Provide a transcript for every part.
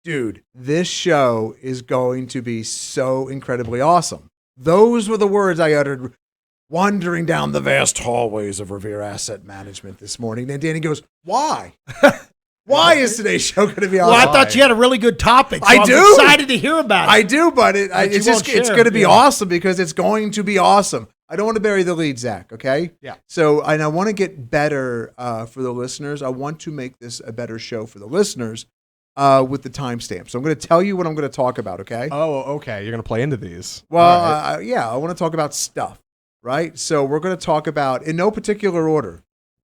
Dude, this show is going to be so incredibly awesome. Those were the words I uttered wandering down the vast hallways of Revere Asset Management this morning. And Danny goes, why? Why is today's show going to be awesome? Well, I thought you had a really good topic. So I do. I'm excited to hear about it. I do, but it's going to be awesome because it's going to be awesome. I don't want to bury the lead, Zach, okay? Yeah. So, and I want to get better for the listeners. I want to make this a better show for the listeners with the timestamp. So I'm going to tell you what I'm going to talk about, okay? Oh, okay. You're going to play into these. Well, Right. yeah, I want to talk about stuff, right? So we're going to talk about, in no particular order.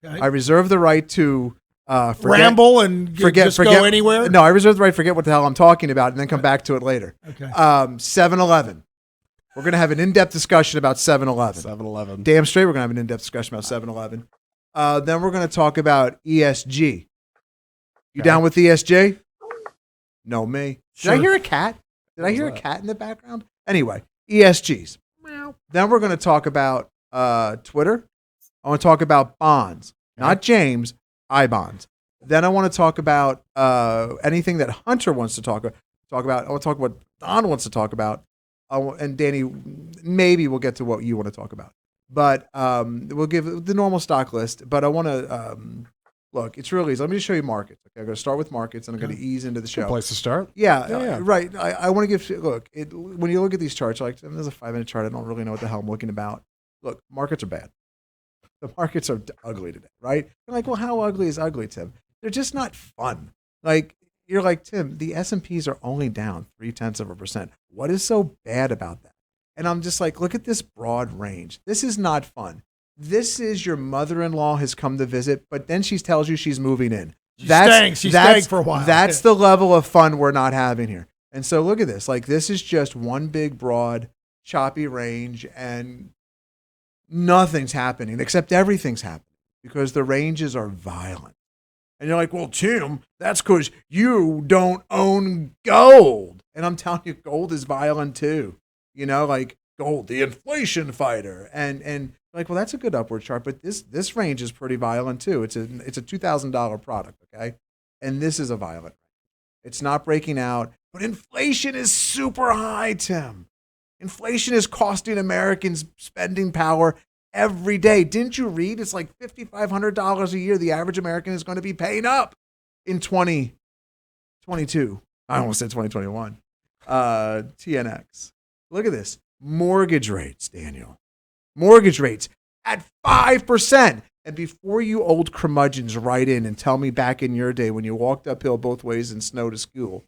Okay. I reserve the right to ramble and forget go anywhere? No, I reserve the right to forget what the hell I'm talking about and then come back to it later. Okay. 7-Eleven. We're going to have an in-depth discussion about 7-Eleven. 7-Eleven. Damn straight we're going to have an in-depth discussion about 7-Eleven. Then we're going to talk about ESG. You down with ESG? No, me. Sure. Did I hear a cat? Did I hear a cat in the background? Anyway, ESGs. Then we're going to talk about Twitter. I want to talk about bonds. Not James, I-bonds. Then I want to talk about anything that Hunter wants to talk about. I want to talk about what Don wants to talk about. And Danny, maybe we'll get to what you want to talk about. But we'll give the normal stock list. But I want to look. It's really easy. Let me just show you markets. Okay, I'm going to start with markets, and I'm going to ease into the show. Good place to start. Yeah. Right. I want to give. Look, when you look at these charts, like there's a 5-minute chart. I don't really know what the hell I'm looking about. Look, markets are bad. The markets are ugly today, right? You're like, well, how ugly is ugly, Tim? They're just not fun. Like. You're like, Tim, the S&Ps are only down 0.3%. What is so bad about that? And I'm just like, look at this broad range. This is not fun. This is your mother-in-law has come to visit, but then she tells you she's moving in. She's staying for a while. That's the level of fun we're not having here. And so look at this. Like, this is just one big, broad, choppy range, and nothing's happening, except everything's happening because the ranges are violent. And you're like, well, Tim, that's because you don't own gold. And I'm telling you, gold is violent too. You know, like gold, the inflation fighter. And like, well, that's a good upward chart, but this range is pretty violent too. It's a $2,000 product, okay? And this is a violent range. It's not breaking out, but inflation is super high, Tim. Inflation is costing Americans spending power every day. Didn't you read? It's like $5,500 a year the average American is going to be paying up in 2022. I almost said 2021. TNX. Look at this. Mortgage rates, Daniel. Mortgage rates at 5%. And before you old curmudgeons write in and tell me back in your day when you walked uphill both ways in snow to school,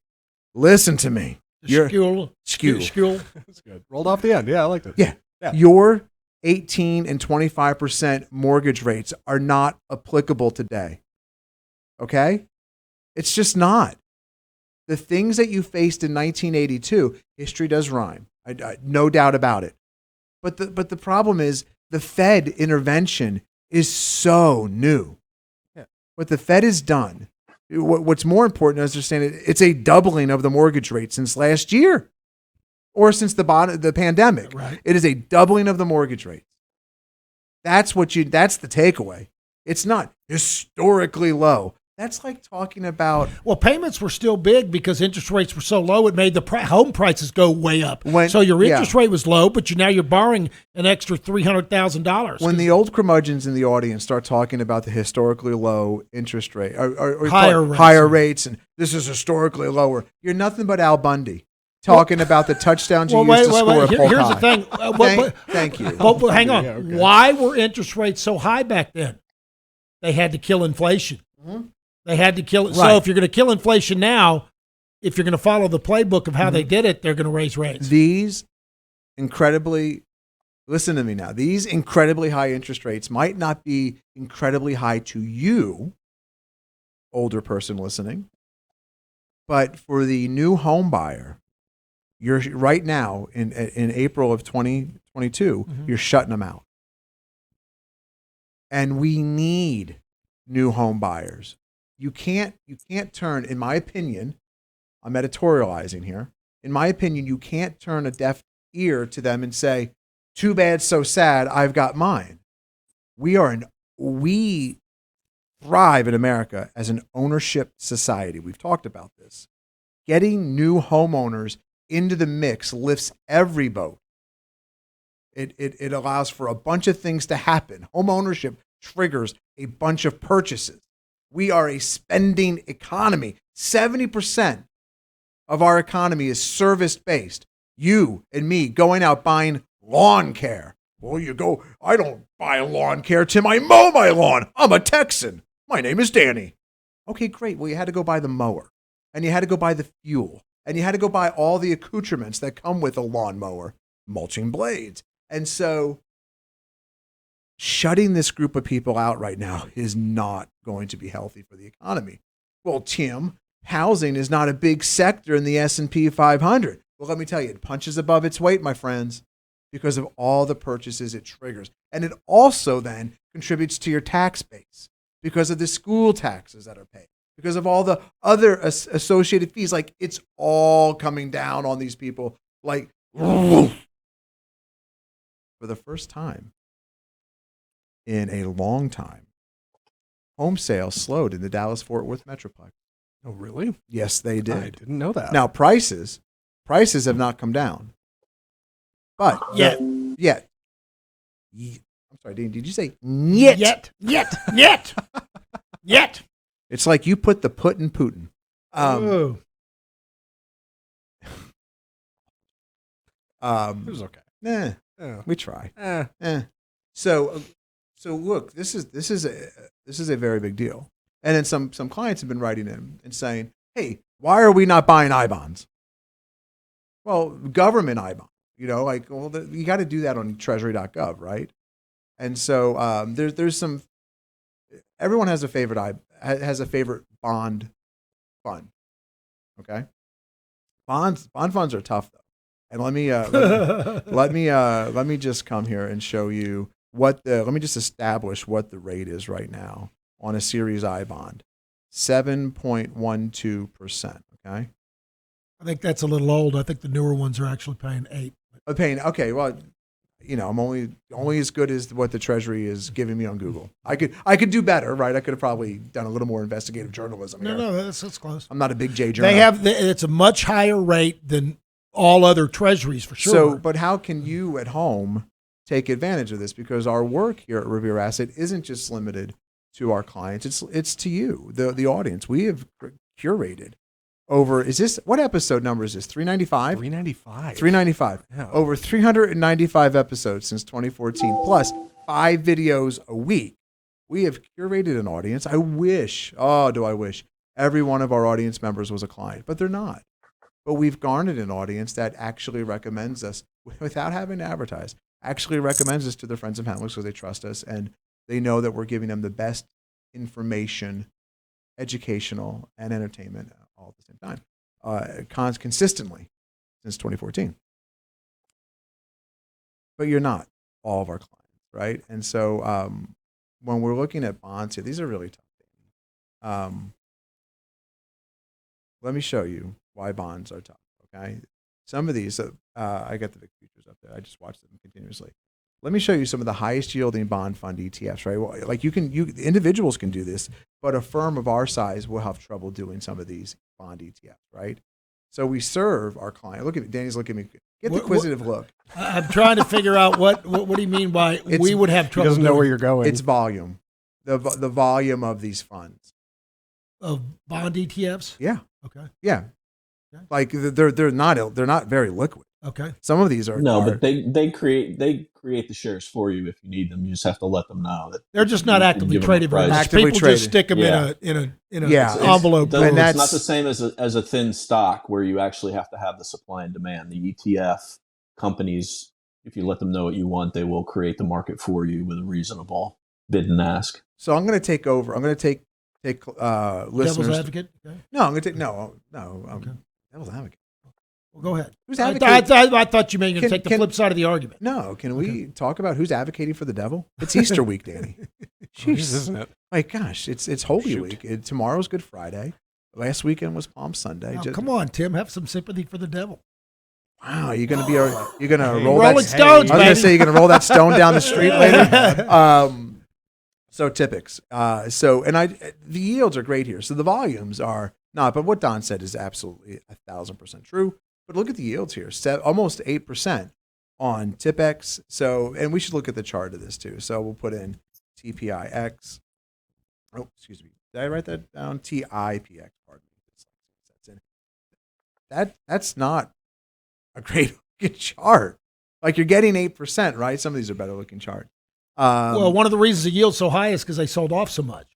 listen to me. School. That's good. Rolled off the end. Yeah, I liked it. Yeah. Your 18 and 25% mortgage rates are not applicable today. Okay? It's just not. The things that you faced in 1982, history does rhyme. No doubt about it. But the problem is the Fed intervention is so new. Yeah. What the Fed has done, what's more important to understand, it's a doubling of the mortgage rate since last year. Or since the pandemic. Right. It is a doubling of the mortgage rates. That's the takeaway. It's not historically low. That's like talking about. Well, payments were still big because interest rates were so low. It made the home prices go way up. So your interest rate was low, but now you're borrowing an extra $300,000. When the old curmudgeons in the audience start talking about the historically low interest rate or higher rates, and this is historically lower, you're nothing but Al Bundy. Talking about the touchdowns you used to score at Polk Here's High. the thing. Thank you. But hang on. Yeah, okay. Why were interest rates so high back then? They had to kill inflation. Mm-hmm. They had to kill it. Right. So if you're going to kill inflation now, if you're going to follow the playbook of how they did it, they're going to raise rates. Listen to me now. These incredibly high interest rates might not be incredibly high to you, older person listening, but for the new home buyer, you're right now in April of 2022, you're shutting them out. And we need new home buyers. You can't turn, in my opinion, I'm editorializing here. In my opinion, you can't turn a deaf ear to them and say, too bad, so sad, I've got mine. We thrive in America as an ownership society. We've talked about this. Getting new homeowners into the mix lifts every boat. It allows for a bunch of things to happen. Home ownership triggers a bunch of purchases. We are a spending economy. 70% of our economy is service-based. You and me going out buying lawn care. Well, you go, I don't buy lawn care, Tim. I mow my lawn. I'm a Texan. My name is Danny. Okay, great. Well, you had to go buy the mower, and you had to go buy the fuel, and you had to go buy all the accoutrements that come with a lawnmower, mulching blades. And so shutting this group of people out right now is not going to be healthy for the economy. Well, Tim, housing is not a big sector in the S&P 500. Well, let me tell you, it punches above its weight, my friends, because of all the purchases it triggers. And it also then contributes to your tax base because of the school taxes that are paid, because of all the other associated fees. Like, it's all coming down on these people. Like, for the first time in a long time, home sales slowed in the Dallas-Fort Worth Metroplex. Oh, really? Yes, they did. I didn't know that. Now, prices have not come down. But yet. I'm sorry, Dean, did you say yet? Yet. It's like you put the put in Putin. It was okay. Yeah. We try. So look, this is a very big deal. And then some clients have been writing in and saying, "Hey, why are we not buying I-bonds?" Well, government I-bonds, you got to do that on Treasury.gov, right? And so there's some. Everyone has a favorite bond fund. Okay, bond funds are tough though. And let me just come here and show you let me just establish what the rate is right now on a Series I bond. 7.12%. Okay. I think that's a little old. I think the newer ones are actually paying 8. Okay. Well, I'm only as good as what the Treasury is giving me on Google. I could do better, right? I could have probably done a little more investigative journalism. No, that's close. I'm not a big J journalist. It's a much higher rate than all other treasuries for sure. So, but how can you at home take advantage of this? Because our work here at Revere Asset isn't just limited to our clients. It's to you, the audience. We have curated over, what episode number is this? 395? 395. Yeah. Over 395 episodes since 2014, plus 5 videos a week. We have curated an audience. I wish every one of our audience members was a client, but they're not. But we've garnered an audience that actually recommends us without having to advertise, actually recommends us to their friends and family because they trust us and they know that we're giving them the best information, educational, and entertainment all at the same time, consistently since 2014. But you're not all of our clients, right? And so when we're looking at bonds here, these are really tough. Let me show you why bonds are tough, okay? Some of these, I got the big futures up there. I just watch them continuously. Let me show you some of the highest yielding bond fund ETFs, right? Well, like individuals can do this, but a firm of our size will have trouble doing some of these bond ETFs, right? So we serve our client. Look at me, Danny's looking at me. Get the inquisitive look. I'm trying to figure out what do you mean by we would have trouble. He doesn't know where you're going. It's volume, the volume of these funds. Of bond ETFs? Yeah. Okay. Yeah. Okay. Like they're not very liquid. Okay. Some of these are but they create the shares for you if you need them. You just have to let them know that they're just not actively traded. People just stick them in a envelope. And it's not the same as a thin stock where you actually have to have the supply and demand. The ETF companies, if you let them know what you want, they will create the market for you with a reasonable bid and ask. So I'm going to take over. I'm going to take listeners. Devil's advocate. Okay. No, I'm going to take okay. Devil's advocate. Well, go ahead. Who's advocating? I thought you were going to take the flip side of the argument. No, can we talk about who's advocating for the devil? It's Easter week, Danny. Jeez, isn't it? My gosh, it's Holy Week. Tomorrow's Good Friday. Last weekend was Palm Sunday. Oh, come on, Tim, have some sympathy for the devil. Wow, you're gonna roll Rolling that Stones. I was gonna say you're gonna roll that stone down the street later. So typics. The yields are great here. So the volumes are not. But what Don said is absolutely 1,000% true. But look at the yields here, almost 8% on TipX. So, and we should look at the chart of this too. So we'll put in TPIX. Oh, excuse me. Did I write that down? TIPX. Pardon me. That's not a great looking chart. Like you're getting 8%, right? Some of these are better looking charts. Well, one of the reasons the yield's so high is because they sold off so much.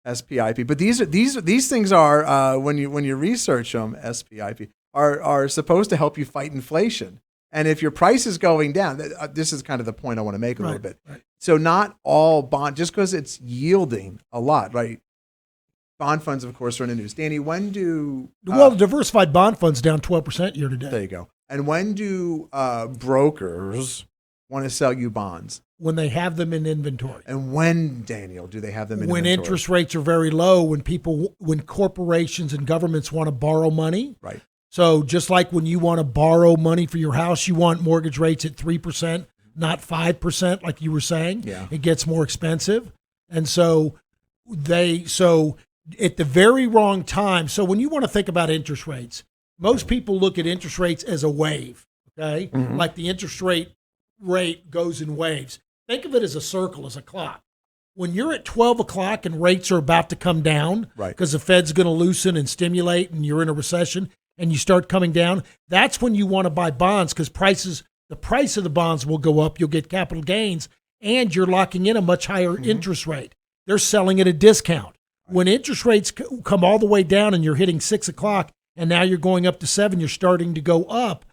SPIP, but these things are when you research them, SPIP are supposed to help you fight inflation. And if your price is going down, this is kind of the point I want to make a little bit. Right. So not all bond, just because it's yielding a lot, right? Bond funds, of course, are in the news. Danny, when do the diversified bond funds down 12% year to date? There you go. And when do brokers want to sell you bonds? When they have them in inventory. And when, Daniel, do they have them in when inventory? When interest rates are very low, when corporations and governments want to borrow money. Right. So just like when you want to borrow money for your house, you want mortgage rates at 3%, not 5%, like you were saying. Yeah. It gets more expensive. And so at the very wrong time. So when you want to think about interest rates, most people look at interest rates as a wave, okay? Mm-hmm. Like the interest rate goes in waves. Think of it as a circle, as a clock. When you're at 12 o'clock and rates are about to come down because the Fed's going to loosen and stimulate and you're in a recession and you start coming down, that's when you want to buy bonds because the price of the bonds will go up. You'll get capital gains and you're locking in a much higher interest rate. They're selling at a discount. When interest rates come all the way down and you're hitting 6 o'clock and now you're going up to 7, you're starting to go up.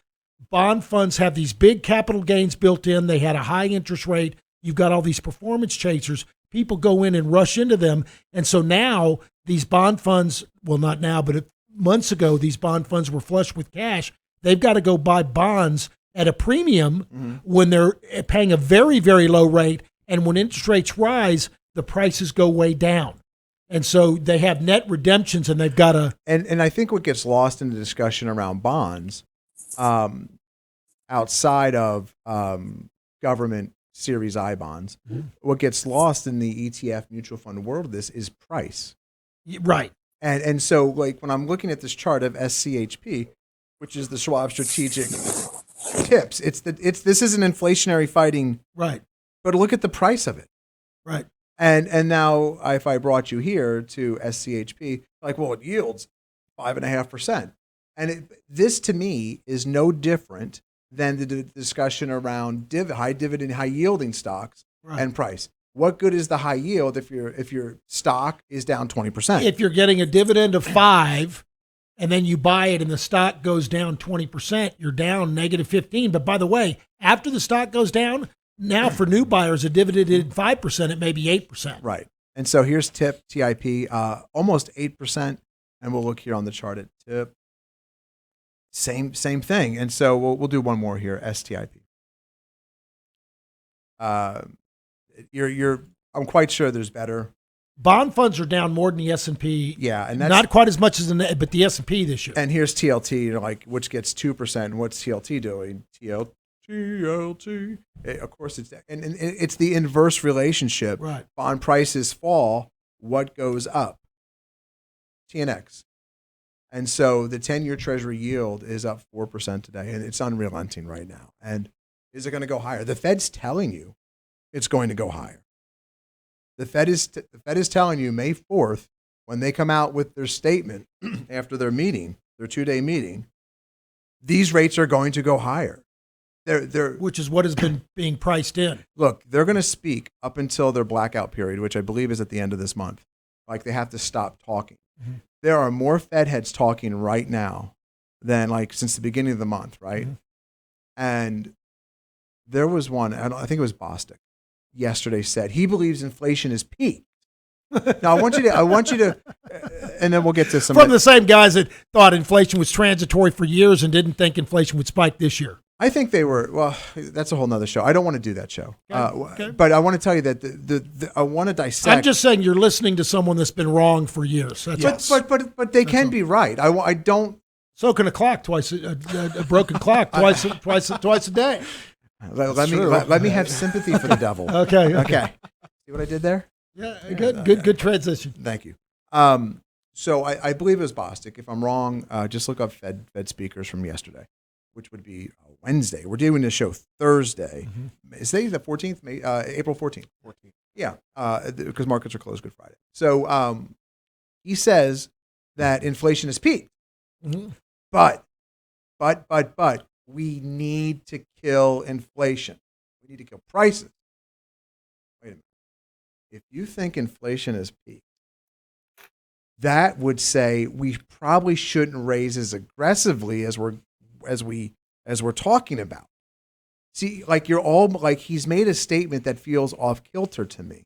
Bond funds have these big capital gains built in. They had a high interest rate. You've got all these performance chasers. People go in and rush into them. And so now these bond funds, well, not now, but months ago, these bond funds were flush with cash. They've got to go buy bonds at a premium when they're paying a very, very low rate. And when interest rates rise, the prices go way down. And so they have net redemptions and they've got to. And I think what gets lost in the discussion around bonds outside of government Series I bonds, what gets lost in the ETF mutual fund world of this is price. Right. And so like when I'm looking at this chart of SCHP, which is the Schwab Strategic Tips, this is an inflationary fighting. Right. But look at the price of it. Right. And now if I brought you here to SCHP, like, well, it yields 5.5%. And this to me is no different than the discussion around high dividend, high yielding stocks and price. What good is the high yield if your stock is down 20%? If you're getting a dividend of 5 and then you buy it and the stock goes down 20%, you're down negative 15. But by the way, after the stock goes down, now for new buyers, a dividend at 5%, it may be 8%. Right. And so here's TIP, almost 8%. And we'll look here on the chart at TIP. Same thing. And so we'll do one more here, STIP. I'm quite sure there's better. Bond funds are down more than the S&P. Yeah, and that's not quite as much as but the S&P this year. And here's TLT, like which gets 2%. And what's TLT doing? TLT. Of course, it's the inverse relationship. Right. Bond prices fall. What goes up? TNX. And so the 10-year Treasury yield is up 4% today, and it's unrelenting right now. And is it going to go higher? The Fed's telling you it's going to go higher. The Fed is telling you May 4th, when they come out with their statement after their meeting, their 2-day meeting, these rates are going to go higher. Which is what has been being priced in. Look, they're going to speak up until their blackout period, which I believe is at the end of this month. Like they have to stop talking. Mm-hmm. There are more Fed heads talking right now than like since the beginning of the month, right? Mm-hmm. And there was one, I think it was Bostic, yesterday said he believes inflation is peaked. Now I want you to, and then we'll get to some from the same guys that thought inflation was transitory for years and didn't think inflation would spike this year. I think they were. Well, that's a whole nother show. I don't want to do that show. Okay. But I want to tell you that I want to dissect. I'm just saying you're listening to someone that's been wrong for years. But they can be right. I don't. So can a clock twice a broken clock twice a day. Let me have sympathy for the devil. Okay. See what I did there? Yeah. Good transition. Thank you. So I believe it was Bostic. If I'm wrong, just look up Fed speakers from yesterday, which would be Wednesday. We're doing this show Thursday. Is today the 14th? April 14th. 14th. Yeah, because markets are closed Good Friday. So he says that inflation has peaked, but we need to kill inflation. We need to kill prices. Wait a minute. If you think inflation has peaked, that would say we probably shouldn't raise as aggressively as we're talking about. See, like he's made a statement that feels off kilter to me,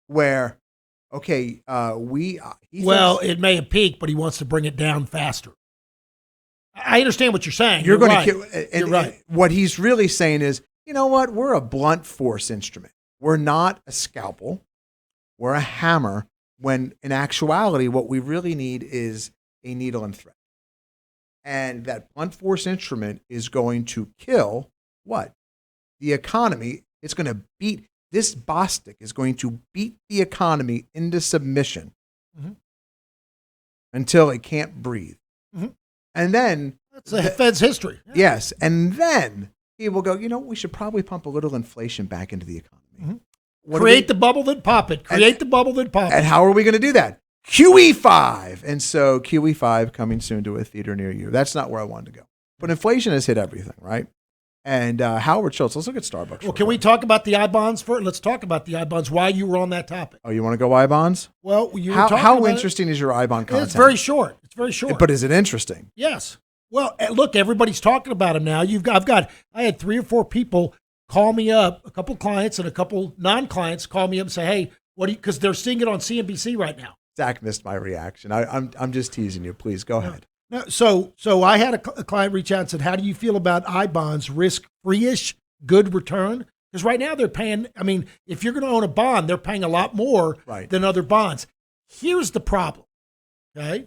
where okay, it may have peaked, but he wants to bring it down faster. I understand what you're saying. You're going to kill. You're right. What he's really saying is, you know what? We're a blunt force instrument. We're not a scalpel. We're a hammer. When in actuality, what we really need is a needle and thread. And that blunt force instrument is going to kill what? The economy. It's going to beat, this Bostic is going to beat the economy into submission until it can't breathe. And then. That's the Fed's history. Yeah. Yes. And then he will go, we should probably pump a little inflation back into the economy. Create the bubble, then pop it. Create the bubble, then pop it. And how are we going to do that? QE5. And so QE5 coming soon to a theater near you. That's not where I wanted to go. But inflation has hit everything, right? And Howard Schultz, let's look at Starbucks. Well, can we talk about the I-bonds first? Let's talk about the I-bonds, why you were on that topic. Oh, you want to go I-bonds? Well, you were how interesting is your I-bond content? It's very short. But is it interesting? Yes. Well, look, everybody's talking about them now. I had 3 or 4 people call me up, a couple clients and a couple non-clients call me up and say, hey, because they're seeing it on CNBC right now. Zach missed my reaction. I'm just teasing you. Please go ahead. No, so I had a client reach out and said, how do you feel about I-bonds, risk-free-ish, good return? Because right now they're paying, if you're going to own a bond, they're paying a lot more than other bonds. Here's the problem, okay?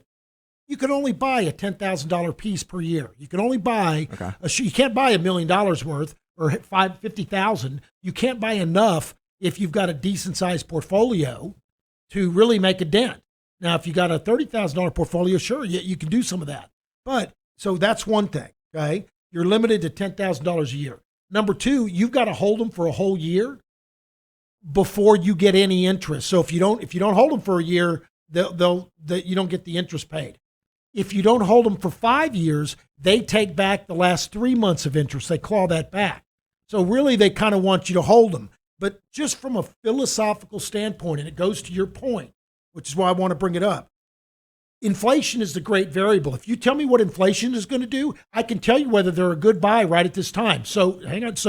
You can only buy a $10,000 piece per year. You can only buy, you can't buy $1 million worth or $50,000. You can't buy enough if you've got a decent-sized portfolio to really make a dent. Now, if you got a $30,000 portfolio, sure, you can do some of that. But so that's one thing, okay? You're limited to $10,000 a year. Number 2, you've got to hold them for a whole year before you get any interest. So if you don't hold them for a year, you don't get the interest paid. If you don't hold them for 5 years, they take back the last 3 months of interest. They claw that back. So really, they kind of want you to hold them. But just from a philosophical standpoint, and it goes to your point, which is why I want to bring it up. Inflation is the great variable. If you tell me what inflation is going to do, I can tell you whether they're a good buy right at this time. So hang on. This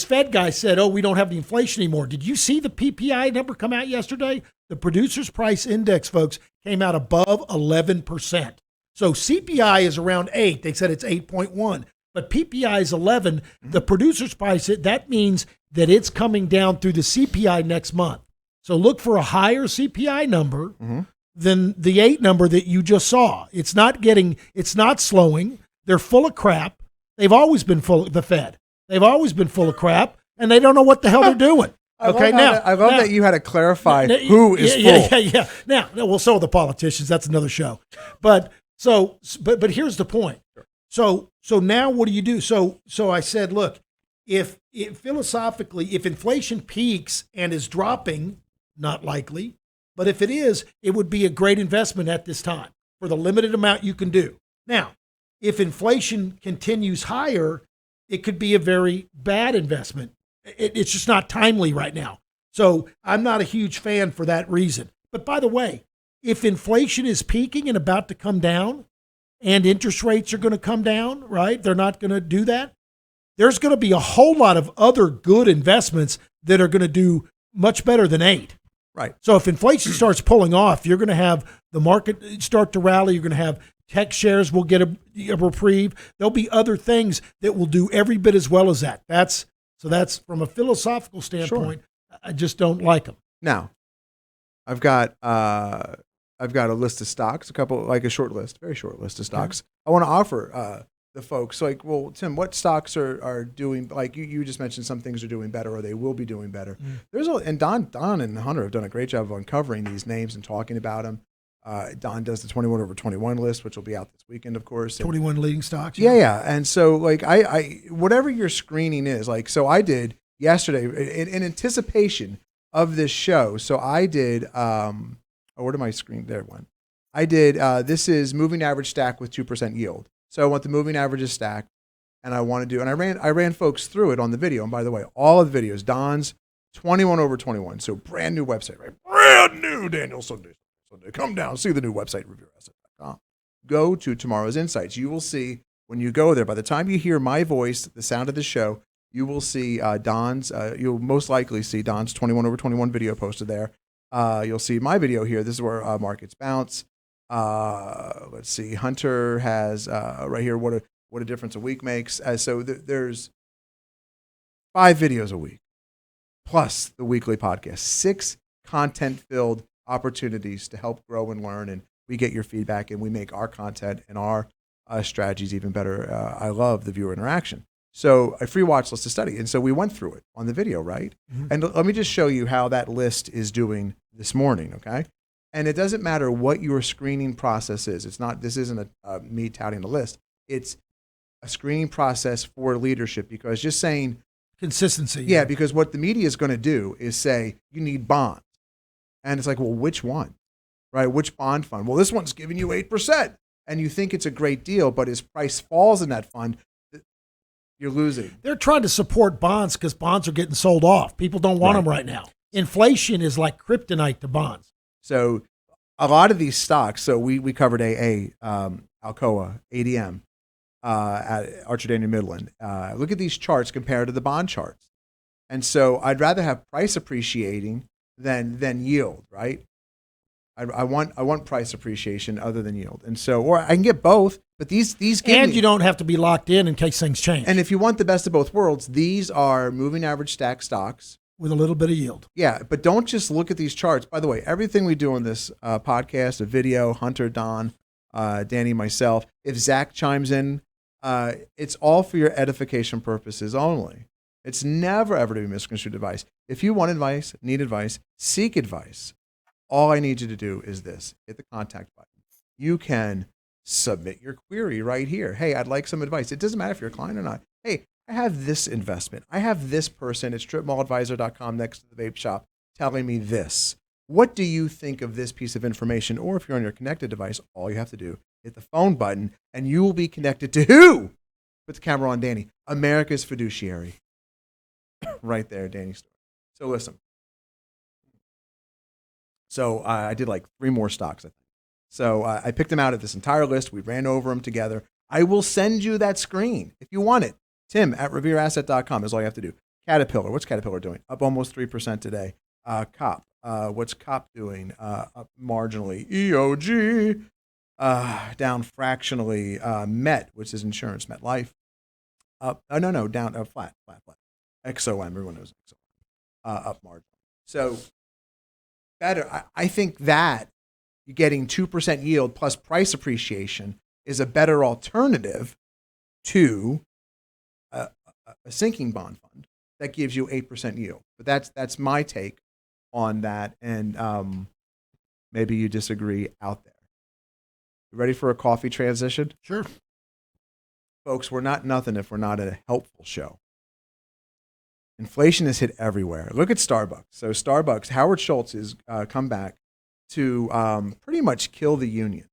Fed guy said, we don't have the inflation anymore. Did you see the PPI number come out yesterday? The Producers Price Index, folks, came out above 11%. So CPI is around 8. They said it's 8.1. But PPI is 11. The Producers Price, that means that it's coming down through the CPI next month. So look for a higher CPI number than the 8 number that you just saw. It's not slowing. They're full of crap. They've always been the Fed. They've always been full of crap, and they don't know what the hell they're doing. I love that you had to clarify who is full. Yeah. Now, so are the politicians. That's another show. But here's the point. So now what do you do? So I said, look, if philosophically, if inflation peaks and is dropping, not likely, but if it is, it would be a great investment at this time for the limited amount you can do. Now, if inflation continues higher, it could be a very bad investment. It's just not timely right now. So I'm not a huge fan for that reason. But by the way, if inflation is peaking and about to come down and interest rates are going to come down, right? They're not going to do that. There's going to be a whole lot of other good investments that are going to do much better than 8. Right. So if inflation starts pulling off, you're going to have the market start to rally. You're going to have tech shares will get a reprieve. There'll be other things that will do every bit as well as that. That's from a philosophical standpoint. Sure. I just don't like them. Now, I've got a list of stocks, a short list, very short list of stocks. I want to offer the folks like, well, Tim, what stocks are doing, like you just mentioned some things are doing better or they will be doing better. And Don and Hunter have done a great job of uncovering these names and talking about them. Don does the 21 over 21 list, which will be out this weekend, of course. 21 leading stocks. Yeah. And so like I whatever your screening is, like, so I did yesterday in anticipation of this show. So I did, where did my screen? There it went. I did, this is moving average stack with 2% yield. So I want the moving averages stacked, and I want to do, and I ran folks through it on the video. And by the way, all of the videos, Don's 21 over 21, so brand new website, right? Brand new, Daniel Sunday. Come down, see the new website, revereasset.com. Go to Tomorrow's Insights. You will see when you go there. By the time you hear my voice, the sound of the show, you will see Don's. You'll most likely see Don's 21 over 21 video posted there. You'll see my video here. This is where markets bounce. Let's see. Hunter has right here what a difference a week makes. So there's 5 videos a week, plus the weekly podcast. 6 content-filled opportunities to help grow and learn, and we get your feedback, and we make our content and our strategies even better. I love the viewer interaction. So a free watch list to study, and so we went through it on the video, right? Mm-hmm. And let me just show you how that list is doing this morning, okay? And it doesn't matter what your screening process is. It's not. This isn't me touting a list. It's a screening process for leadership, because just saying consistency. Yeah, because what the media is going to do is say you need bonds, and it's like, well, which one, right? Which bond fund? Well, this one's giving you 8%, and you think it's a great deal, but as price falls in that fund, you're losing. They're trying to support bonds because bonds are getting sold off. People don't want them right now. Inflation is like kryptonite to bonds. So a lot of these stocks, so we covered AA, Alcoa, ADM, at Archer Daniel Midland. Look at these charts compared to the bond charts. And so I'd rather have price appreciating than yield, right? I want price appreciation other than yield. And so, or I can get both, but these give and me, you don't have to be locked in case things change. And if you want the best of both worlds, these are moving average stack stocks with a little bit of yield. Yeah, but don't just look at these charts. By the way, everything we do on this podcast, a video, Hunter, Don, Danny, myself, if Zach chimes in, it's all for your edification purposes only. It's never, ever to be misconstrued advice. If you want advice, need advice, seek advice, all I need you to do is this. Hit the contact button. You can submit your query right here. Hey, I'd like some advice. It doesn't matter if you're a client or not. Hey, I have this investment. I have this person at stripmalladvisor.com next to the vape shop telling me this. What do you think of this piece of information? Or if you're on your connected device, all you have to do, hit the phone button, and you will be connected to who? Put the camera on Danny. America's fiduciary. Right there, Danny's story. So listen. So I did like 3 more stocks, I think. So I picked them out of this entire list. We ran over them together. I will send you that screen if you want it. Tim at revereasset.com is all you have to do. Caterpillar. What's Caterpillar doing? Up almost 3% today. COP. What's COP doing? Up marginally. EOG. Down fractionally. Met, which is insurance. Met Life. Up. No. Down. Flat. XOM. Everyone knows XOM. Up marginally. So better. I think that getting 2% yield plus price appreciation is a better alternative to a sinking bond fund that gives you 8% yield. But that's my take on that, and maybe you disagree out there. You ready for a coffee transition? Sure. Folks, we're not nothing if we're not a helpful show. Inflation has hit everywhere. Look at Starbucks. So Starbucks, Howard Schultz has come back to pretty much kill the unions.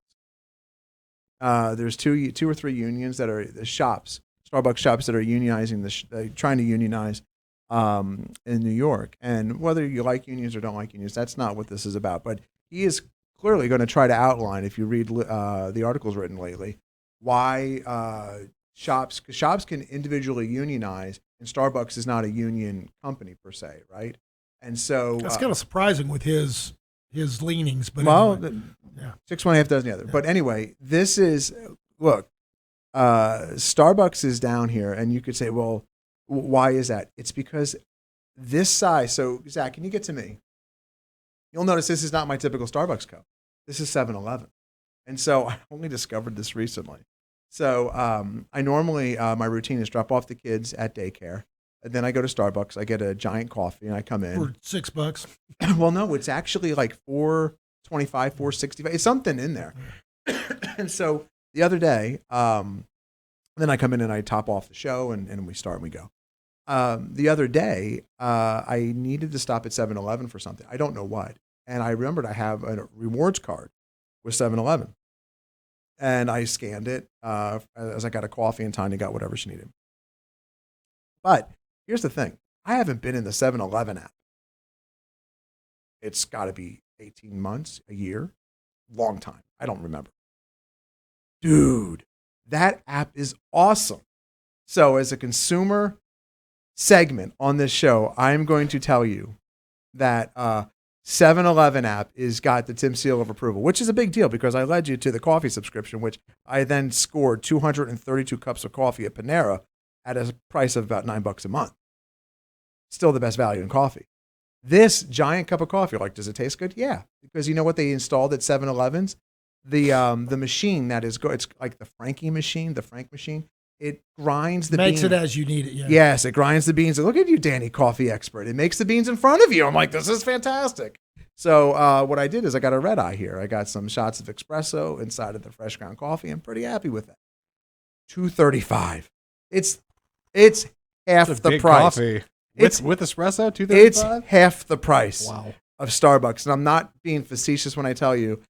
There's two or three unions that are the shops, Starbucks shops that are unionizing, trying to unionize in New York. And whether you like unions or don't like unions, that's not what this is about. But he is clearly going to try to outline, if you read the articles written lately, why shops can individually unionize, and Starbucks is not a union company per se, right? And so that's kind of surprising with his leanings, but anyway, 6 1/2 dozen the other. Yeah. But anyway, this is look. Starbucks is down here, and you could say, well, why is that? It's because this size. So Zach, can you get to me? You'll notice this is not my typical Starbucks cup. This is 7-Eleven, and so I only discovered this recently. So I normally, my routine is drop off the kids at daycare. And then I go to Starbucks. I get a giant coffee and I come in. For $6. Well, no, it's actually like $4.25, $4.65. It's something in there. And so the other day, then I come in and I top off the show and we start and we go. The other day, I needed to stop at 7-Eleven for something. I don't know what. And I remembered I have a rewards card with 7-Eleven. And I scanned it as I got a coffee and Tanya got whatever she needed. But here's the thing. I haven't been in the 7-Eleven app. It's got to be 18 months, a year, long time. I don't remember. Dude, that app is awesome. So as a consumer segment on this show, I'm going to tell you that 7-Eleven app is got the Tim seal of approval, which is a big deal because I led you to the coffee subscription, which I then scored 232 cups of coffee at Panera at a price of about $9 a month. Still the best value in coffee. This giant cup of coffee, like, does it taste good? Yeah, because you know what they installed at 7-Elevens? The machine that is it's like the Frankie machine, the Frank machine. It grinds the Makes beans. it as you need it. Yeah. Yes, it grinds the beans. Look at you, Danny, coffee expert. It makes the beans in front of you. I'm like, this is fantastic. So what I did is I got a red eye here. I got some shots of espresso inside of the fresh ground coffee. I'm pretty happy with it. $2.35. It's half It's a the big price. Coffee. With espresso, $2.35? It's half the price Wow. of Starbucks. And I'm not being facetious when I tell you,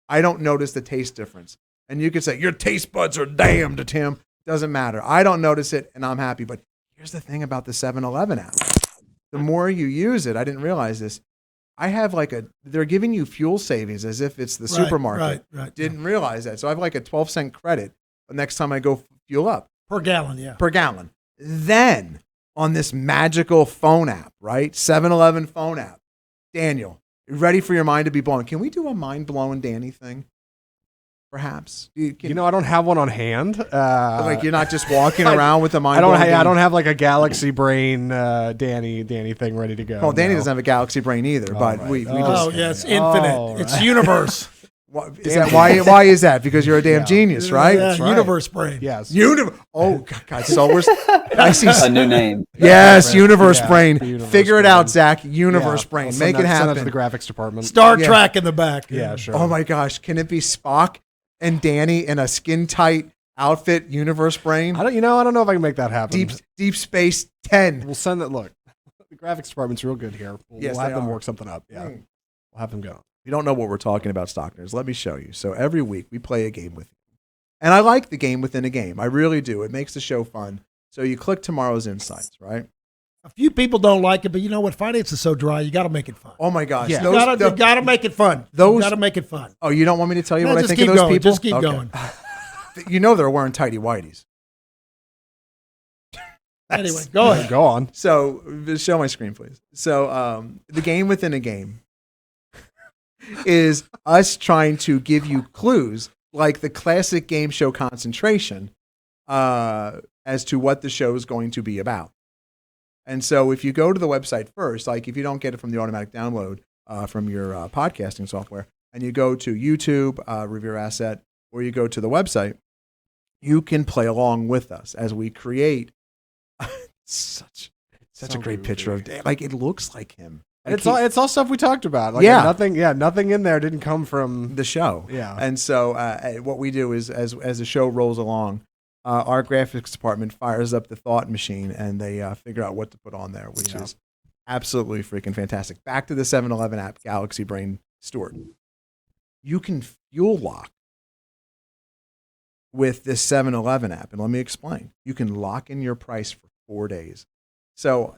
I don't notice the taste difference. And you could say, your taste buds are damned, Tim. Doesn't matter. I don't notice it, and I'm happy. But here's the thing about the 7-Eleven app. The more you use it, I didn't realize this. I have they're giving you fuel savings as if it's the supermarket. Right. Didn't realize that. So I have like a 12-cent credit the next time I go fuel up. Per gallon, yeah. Per gallon. Then on this magical phone app, right? 7-Eleven phone app. Daniel, you ready for your mind to be blown? Can we do a mind-blowing Danny thing? Perhaps. I don't have one on hand. Like you're not just walking around with a mind. I don't have like a Galaxy Brain Danny thing ready to go. Well, Danny doesn't have a Galaxy Brain either, but right. we just. Oh, yeah, it's infinite. It's universe. Is that why is that? Because you're a damn genius, right? Yeah, That's right. universe brain. Yes. Oh God! So I see A new name. Yes, universe Yeah, brain. the universe Figure it brain. out, Zach. Universe Yeah, brain. I'll Make it Send that happen. to the graphics department. Star Yeah. Trek in the back. Yeah, sure. Oh my gosh! Can it be Spock and Danny in a skin tight outfit? Universe brain. I don't know if I can make that happen. Deep Space 10. We'll send that. Look, the graphics department's real good here. Yes, we'll have they them are. work something up. Yeah, we'll have them go. You don't know what we're talking about, Stockners. Let me show you. So every week we play a game with you. And I like the game within a game. I really do. It makes the show fun. So you click tomorrow's insights, right? A few people don't like it, but you know what? Finance is so dry, you got to make it fun. Oh my gosh. Yeah. You got to make it fun. You got to make it fun. Oh, you don't want me to tell you No, what I just think keep of those going. people? Just keep Okay. going. You know they're wearing tighty whities. Anyway, go ahead. Go on. So show my screen, please. So the game within a game is us trying to give you clues like the classic game show Concentration as to what the show is going to be about. And so if you go to the website first, like if you don't get it from the automatic download from your podcasting software, and you go to YouTube, Revere Asset, or you go to the website, you can play along with us as we create such a great goofy. picture of Dan. Like it looks like him. And Like it's all stuff we talked about. Like Yeah. nothing in there didn't come from the show. Yeah. And so what we do is as the show rolls along, our graphics department fires up the thought machine and they figure out what to put on there, which is absolutely freaking fantastic. Back to the 7-Eleven app, Galaxy Brain Stewart. You can fuel lock with this 7-Eleven app. And let me explain. You can lock in your price for 4 days. So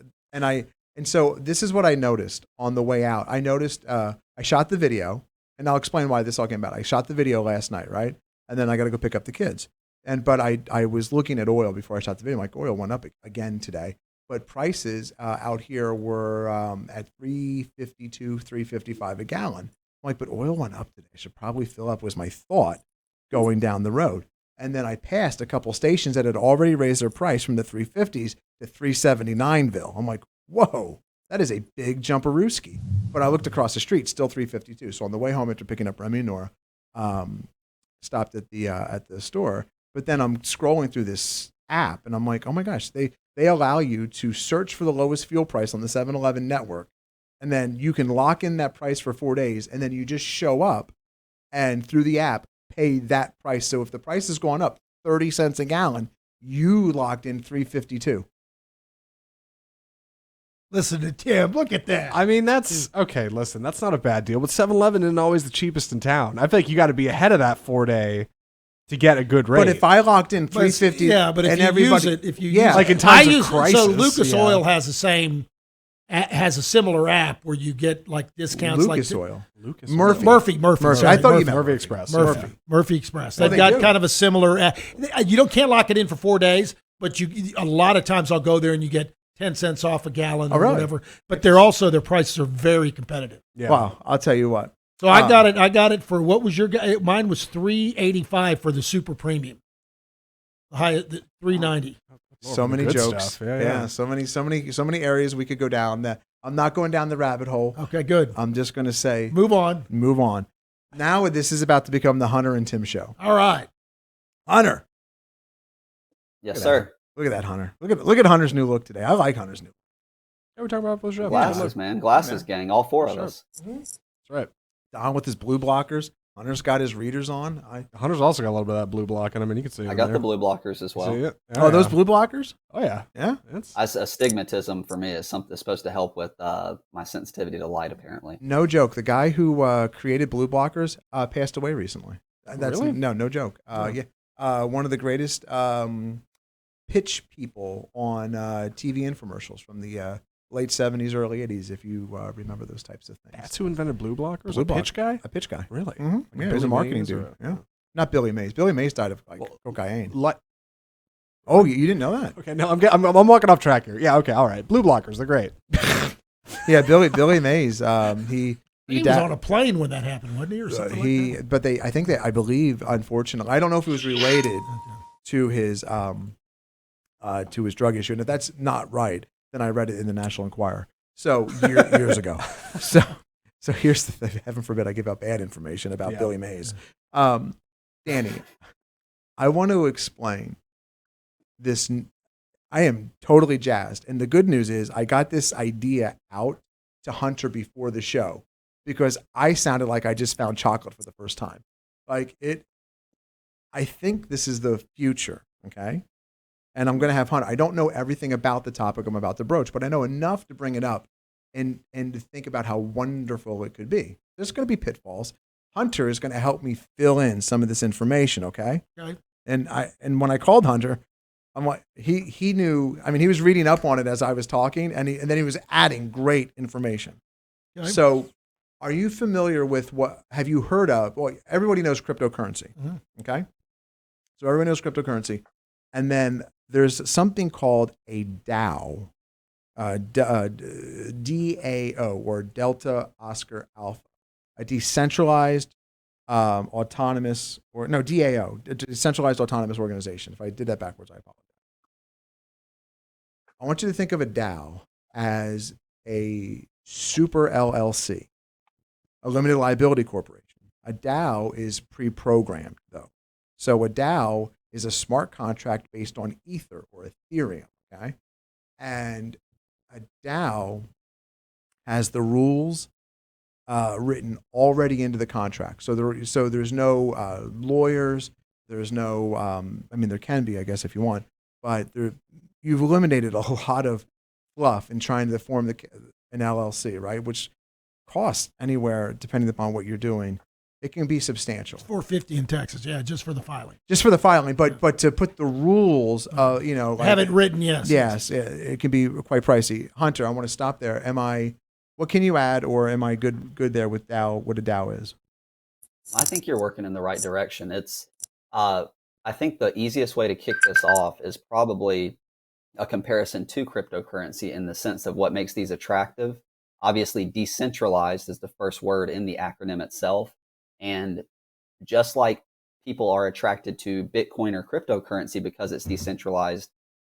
this is what I noticed on the way out. I noticed I shot the video, and I'll explain why this all came about. I shot the video last night, right? And then I got to go pick up the kids. But I was looking at oil before I shot the video. I'm like, oil went up again today. But prices out here were at $3.52, $3.55 a gallon. I'm like, but oil went up today. I should probably fill up, was my thought going down the road. And then I passed a couple stations that had already raised their price from the 350s to 379ville. I'm like, whoa, that is a big jumperooski. But I looked across the street, still 352. So on the way home after picking up Remy and Nora, stopped at the store, But then I'm scrolling through this app and I'm like, oh my gosh, they allow you to search for the lowest fuel price on the 7-Eleven network. And then you can lock in that price for 4 days. And then you just show up and through the app, pay that price. So if the price has gone up 30 cents a gallon, you locked in $3.52. Listen to Tim. Look at that. I mean, that's okay. Listen, that's not a bad deal. But 7-Eleven isn't always the cheapest in town. I feel like you got to be ahead of that 4 day to get a good rate. But if I locked in $3.50, yeah, but if and you everybody, use it, if you yeah, use like it, in times I of use, crisis, so Lucas yeah. Oil has a similar app where you get like discounts. Lucas like Oil, Lucas Murphy. Murphy. Murphy. Sorry, I thought you Murphy. meant Murphy Express. Murphy Express. Well, They've they got do. kind of a similar app. You can't lock it in for 4 days, but a lot of times I'll go there and you get 10 cents off a gallon or really? whatever. But their prices are very competitive. Yeah. Wow, I'll tell you what. So I got it for what was your guy? Mine was $3.85 for the super premium. The $3.90. So many good jokes. stuff. Yeah. So many areas we could go down. That I'm not going down the rabbit hole. Okay, good. I'm just going to say Move on. move on. Now this is about to become the Hunter and Tim show. All right. Hunter, Yes, Look at sir. look at that Hunter. Look at Hunter's new look today. I like Hunter's new look. Yeah, we're talking about those shows. Glasses, man. Glasses, gang. All four of Sure. us. That's right. Don with his blue blockers. Hunter's got his readers on. Hunter's also got a little bit of that blue block in him, and you can see it. I in got there. the blue blockers as well. See it? Oh, those yeah. blue blockers? Oh yeah, Yeah. It's Astigmatism for me is something that's supposed to help with my sensitivity to light, apparently. No joke. The guy who created blue blockers passed away recently. That's Really? no joke. Oh. Yeah. One of the greatest pitch people on TV infomercials from the late 70s, early 80s, if you remember those types of things. that's who invented blue blockers. Blue a pitch guy. A pitch guy. Really? Mm-hmm. Yeah, he was Billy a marketing Mays dude. or- Yeah. Not Billy Mays. Billy Mays died of cocaine. Like, Oh, you didn't know that? okay, no, I'm walking off track here. Yeah, okay, all right. Blue blockers, they're great. Yeah, Billy Mays. He He was died. on a plane when that happened, wasn't he, or something like that? But I believe, unfortunately, I don't know if it was related to his drug issue. And if that's not right, then I read it in the National Enquirer. So years ago. So here's the thing. Heaven forbid I give out bad information about Yeah. Billy Mays. Danny, I want to explain this. I am totally jazzed. And the good news is I got this idea out to Hunter before the show because I sounded like I just found chocolate for the first time. I think this is the future, okay? And I'm going to have Hunter. I don't know everything about the topic I'm about to broach, but I know enough to bring it up and to think about how wonderful it could be. There's going to be pitfalls. Hunter is going to help me fill in some of this information, okay? Okay. And when I called Hunter, I'm like, he knew. I mean, he was reading up on it as I was talking, and then he was adding great information. Okay. So, are you familiar with have you heard of? Well, everybody knows cryptocurrency, okay? So everybody knows cryptocurrency, and then there's something called a DAO, DAO or Delta Oscar Alpha, a decentralized autonomous DAO, a decentralized autonomous organization. If I did that backwards, I apologize. I want you to think of a DAO as a super LLC, a limited liability corporation. A DAO is pre-programmed, though. So a DAO is a smart contract based on Ether or Ethereum, okay? And a DAO has the rules written already into the contract. So there's no lawyers. There's no, I mean, there can be, I guess, if you want, but you've eliminated a lot of fluff in trying to form an LLC, right? Which costs anywhere, depending upon what you're doing. It can be substantial. $450 in Texas, yeah, just for the filing. Just for the filing, but to put the rules, like, Have it written, yes. Yes, it can be quite pricey. Hunter, I want to stop there. What can you add, or am I good there with DAO? What a DAO is? I think you're working in the right direction. I think the easiest way to kick this off is probably a comparison to cryptocurrency in the sense of what makes these attractive. Obviously, decentralized is the first word in the acronym itself. And just like people are attracted to Bitcoin or cryptocurrency because it's decentralized,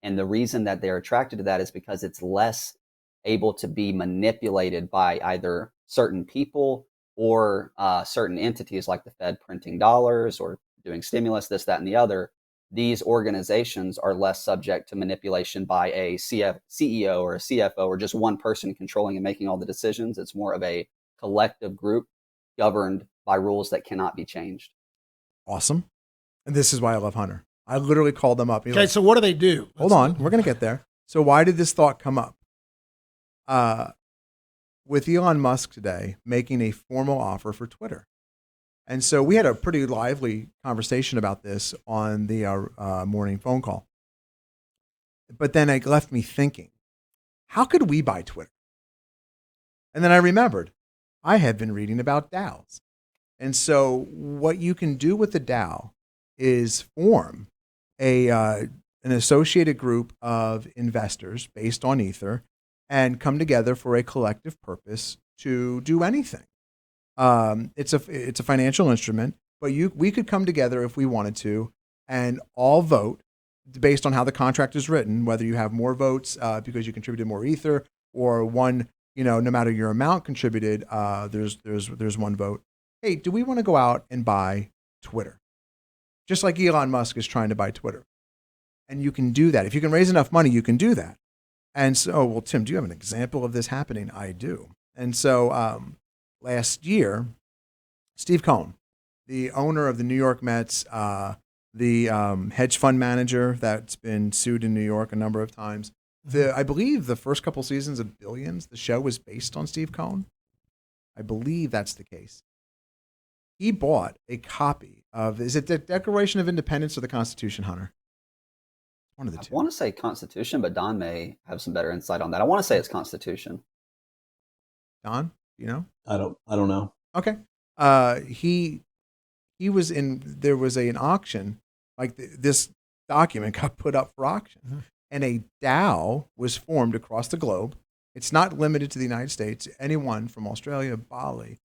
and the reason that they're attracted to that is because it's less able to be manipulated by either certain people or certain entities like the Fed printing dollars or doing stimulus, this, that, and the other. these organizations are less subject to manipulation by a CEO or a CFO or just one person controlling and making all the decisions. It's more of a collective group governed by rules that cannot be changed. Awesome. And this is why I love Hunter. I literally called them up. Okay, so what do they do? Hold on. We're going to get there. So why did this thought come up? With Elon Musk today making a formal offer for Twitter. And so we had a pretty lively conversation about this on the morning phone call. But then it left me thinking, how could we buy Twitter? And then I remembered, I had been reading about DAOs. And so what you can do with the DAO is form an associated group of investors based on Ether and come together for a collective purpose to do anything. It's a financial instrument, but we could come together if we wanted to and all vote based on how the contract is written, whether you have more votes because you contributed more Ether or one, no matter your amount contributed, there's one vote. Hey, do we want to go out and buy Twitter? Just like Elon Musk is trying to buy Twitter. And you can do that. If you can raise enough money, you can do that. And so, well, Tim, do you have an example of this happening? I do. And so last year, Steve Cohen, the owner of the New York Mets, the hedge fund manager that's been sued in New York a number of times, I believe the first couple seasons of Billions, the show was based on Steve Cohen. I believe that's the case. He bought a copy of, is it the Declaration of Independence or the Constitution, Hunter? One of the two. I want to say Constitution, but Don may have some better insight on that. I want to say it's Constitution. Don, do you know? I don't know. Okay. He was in, there was an auction, like this document got put up for auction, and a DAO was formed across the globe. It's not limited to the United States. Anyone from Australia, Bali,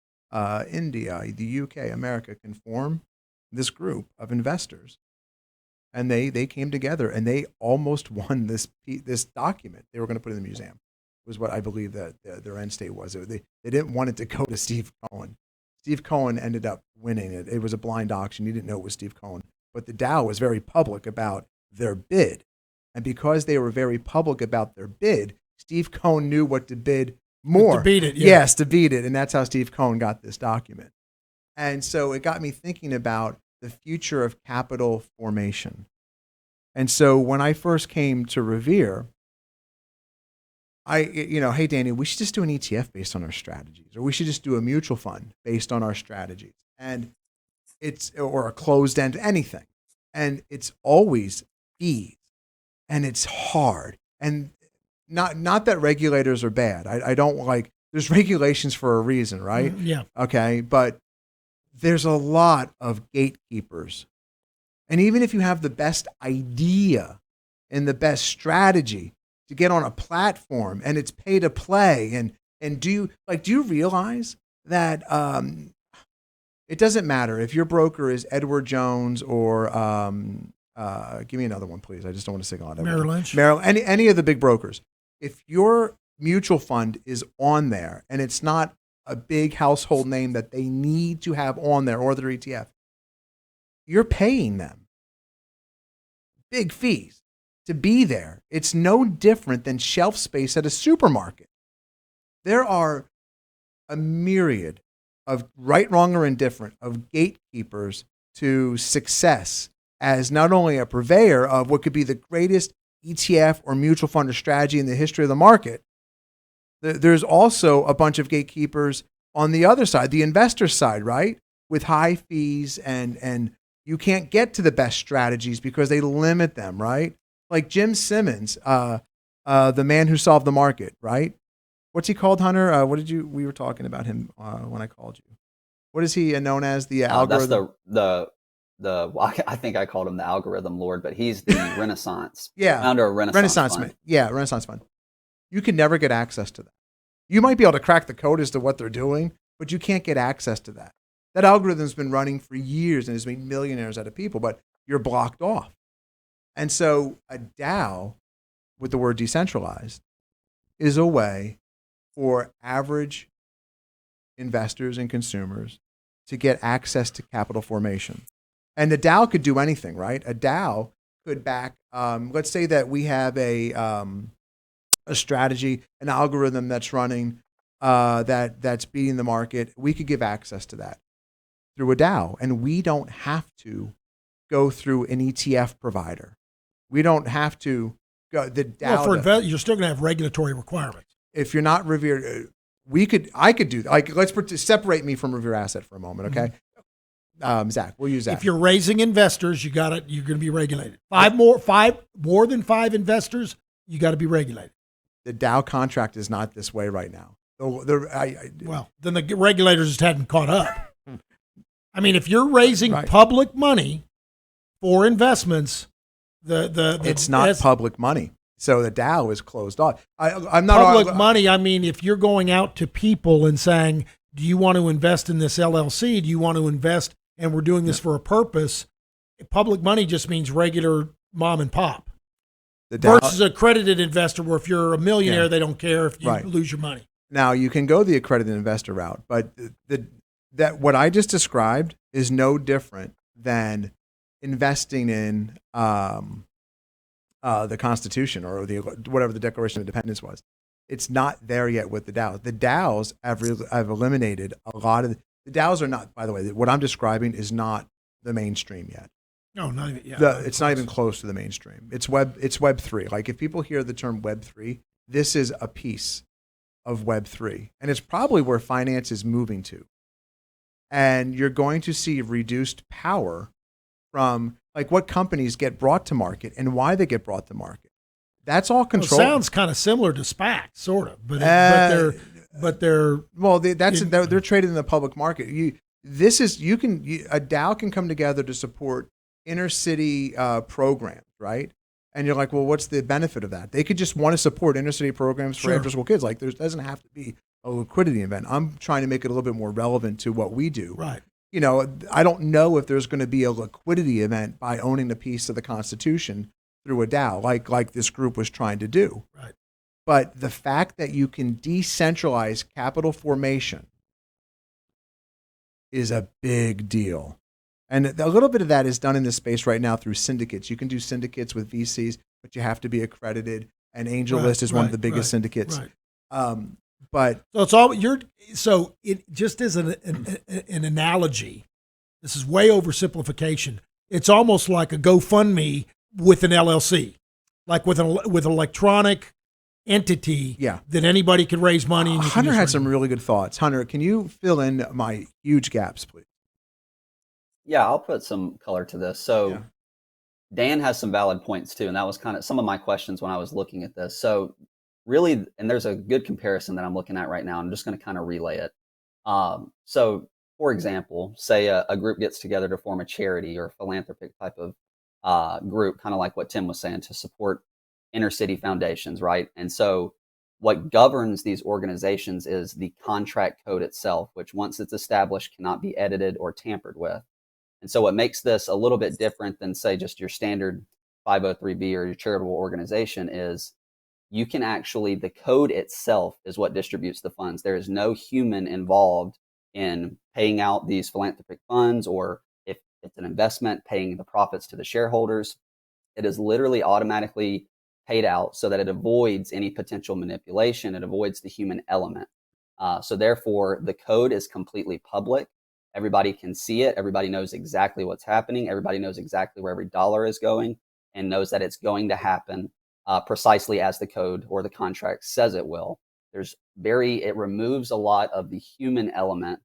India, the UK, America can form this group of investors. And they came together and they almost won this document. They were going to put it in the museum, was what I believe that their end state was. They didn't want it to go to Steve Cohen. Steve Cohen ended up winning it. It was a blind auction. You didn't know it was Steve Cohen. But the DAO was very public about their bid. And because they were very public about their bid, Steve Cohen knew what to bid more. To beat it, yeah. Yes, to beat it. And that's how Steve Cohen got this document. And so it got me thinking about the future of capital formation. And so when I first came to Revere, hey, Danny, we should just do an ETF based on our strategies, or we should just do a mutual fund based on our strategies. And or a closed end, anything. And it's always fees. And it's hard. And not that regulators are bad. I don't like, there's regulations for a reason, right? Yeah. Okay. But there's a lot of gatekeepers. And even if you have the best idea and the best strategy to get on a platform and it's pay to play, and do you realize that it doesn't matter if your broker is Edward Jones or give me another one, please. I just don't want to single out Merrill Lynch. Any of the big brokers. If your mutual fund is on there and it's not a big household name that they need to have on there or their ETF, you're paying them big fees to be there. It's no different than shelf space at a supermarket. There are a myriad of right, wrong, or indifferent of gatekeepers to success as not only a purveyor of what could be the greatest ETF or mutual fund or strategy in the history of the market. There's also a bunch of gatekeepers on the other side, the investor side, right? With high fees and you can't get to the best strategies because they limit them, right? Like Jim Simmons, the man who solved the market, right? What's he called, Hunter? We were talking about him when I called you. What is he known as? The algorithm? That's I think I called him the algorithm lord, but he's the Renaissance. Yeah. Founder of Renaissance Fund. Yeah, Renaissance Fund. You can never get access to that. You might be able to crack the code as to what they're doing, but you can't get access to that. That algorithm's been running for years and has made millionaires out of people, but you're blocked off. And so a DAO, with the word decentralized, is a way for average investors and consumers to get access to capital formation. And the DAO could do anything, right? A DAO could back. Let's say that we have a strategy, an algorithm that's running that's beating the market. We could give access to that through a DAO, and we don't have to go through an ETF provider. We don't have to go the DAO. Well, you're still going to have regulatory requirements. If you're not Revere, I could do like separate me from Revere Asset for a moment, okay? Zach, we'll use that. If you're raising investors, you're going to be regulated. More than 5 investors, you got to be regulated. The DAO contract is not this way right now. Well, then the regulators just hadn't caught up. I mean, if you're raising public money for investments, it's not public money. So the DAO is closed off. I'm not public money. I mean, if you're going out to people and saying, "Do you want to invest in this LLC? Do you want to invest?" And we're doing this for a purpose. Public money just means regular mom and pop. Versus a accredited investor, where if you're a millionaire, they don't care if you lose your money. Now you can go the accredited investor route, but that what I just described is no different than investing in the Constitution or whatever the Declaration of Independence was. It's not there yet with the DAOs. The DAOs have eliminated a lot of the DAOs are not. By the way, what I'm describing is not the mainstream yet. No, not even. Yeah, it's not even close to the mainstream. It's Web 3. Like if people hear the term Web 3, this is a piece of Web 3, and it's probably where finance is moving to. And you're going to see reduced power from like what companies get brought to market and why they get brought to market. That's all controlled. Well, sounds kind of similar to SPAC, sort of, but they're they're traded in the public market. A DAO can come together to support inner city programs, right? And you're like, well, what's the benefit of that? They could just want to support inner city programs for after-school kids. Like there doesn't have to be a liquidity event. I'm trying to make it a little bit more relevant to what we do. Right. You know, I don't know if there's going to be a liquidity event by owning a piece of the Constitution through a DAO, like this group was trying to do. Right. But the fact that you can decentralize capital formation is a big deal. And a little bit of that is done in this space right now through syndicates. You can do syndicates with VCs, but you have to be accredited. And AngelList is one of the biggest syndicates. Right. But so it's all so it just is an analogy. This is way oversimplification. It's almost like a GoFundMe with an LLC, like with an electronic entity that anybody could raise money. And Hunter had some really good thoughts. Hunter, can you fill in my huge gaps, please? Yeah, I'll put some color to this. So Dan has some valid points too, and that was kind of some of my questions when I was looking at this. So really, and there's a good comparison that I'm looking at right now. I'm just going to kind of relay it. So for example, say a group gets together to form a charity or philanthropic type of group, kind of like what Tim was saying, to support inner city foundations, right? And so what governs these organizations is the contract code itself, which once it's established cannot be edited or tampered with. And so what makes this a little bit different than, say, just your standard 503B or your charitable organization is you can actually, the code itself is what distributes the funds. There is no human involved in paying out these philanthropic funds, or if it's an investment, paying the profits to the shareholders. It is literally automatically paid out so that it avoids any potential manipulation. It avoids the human element. So therefore, the code is completely public. Everybody can see it. Everybody knows exactly what's happening. Everybody knows exactly where every dollar is going and knows that it's going to happen precisely as the code or the contract says it will. It removes a lot of the human element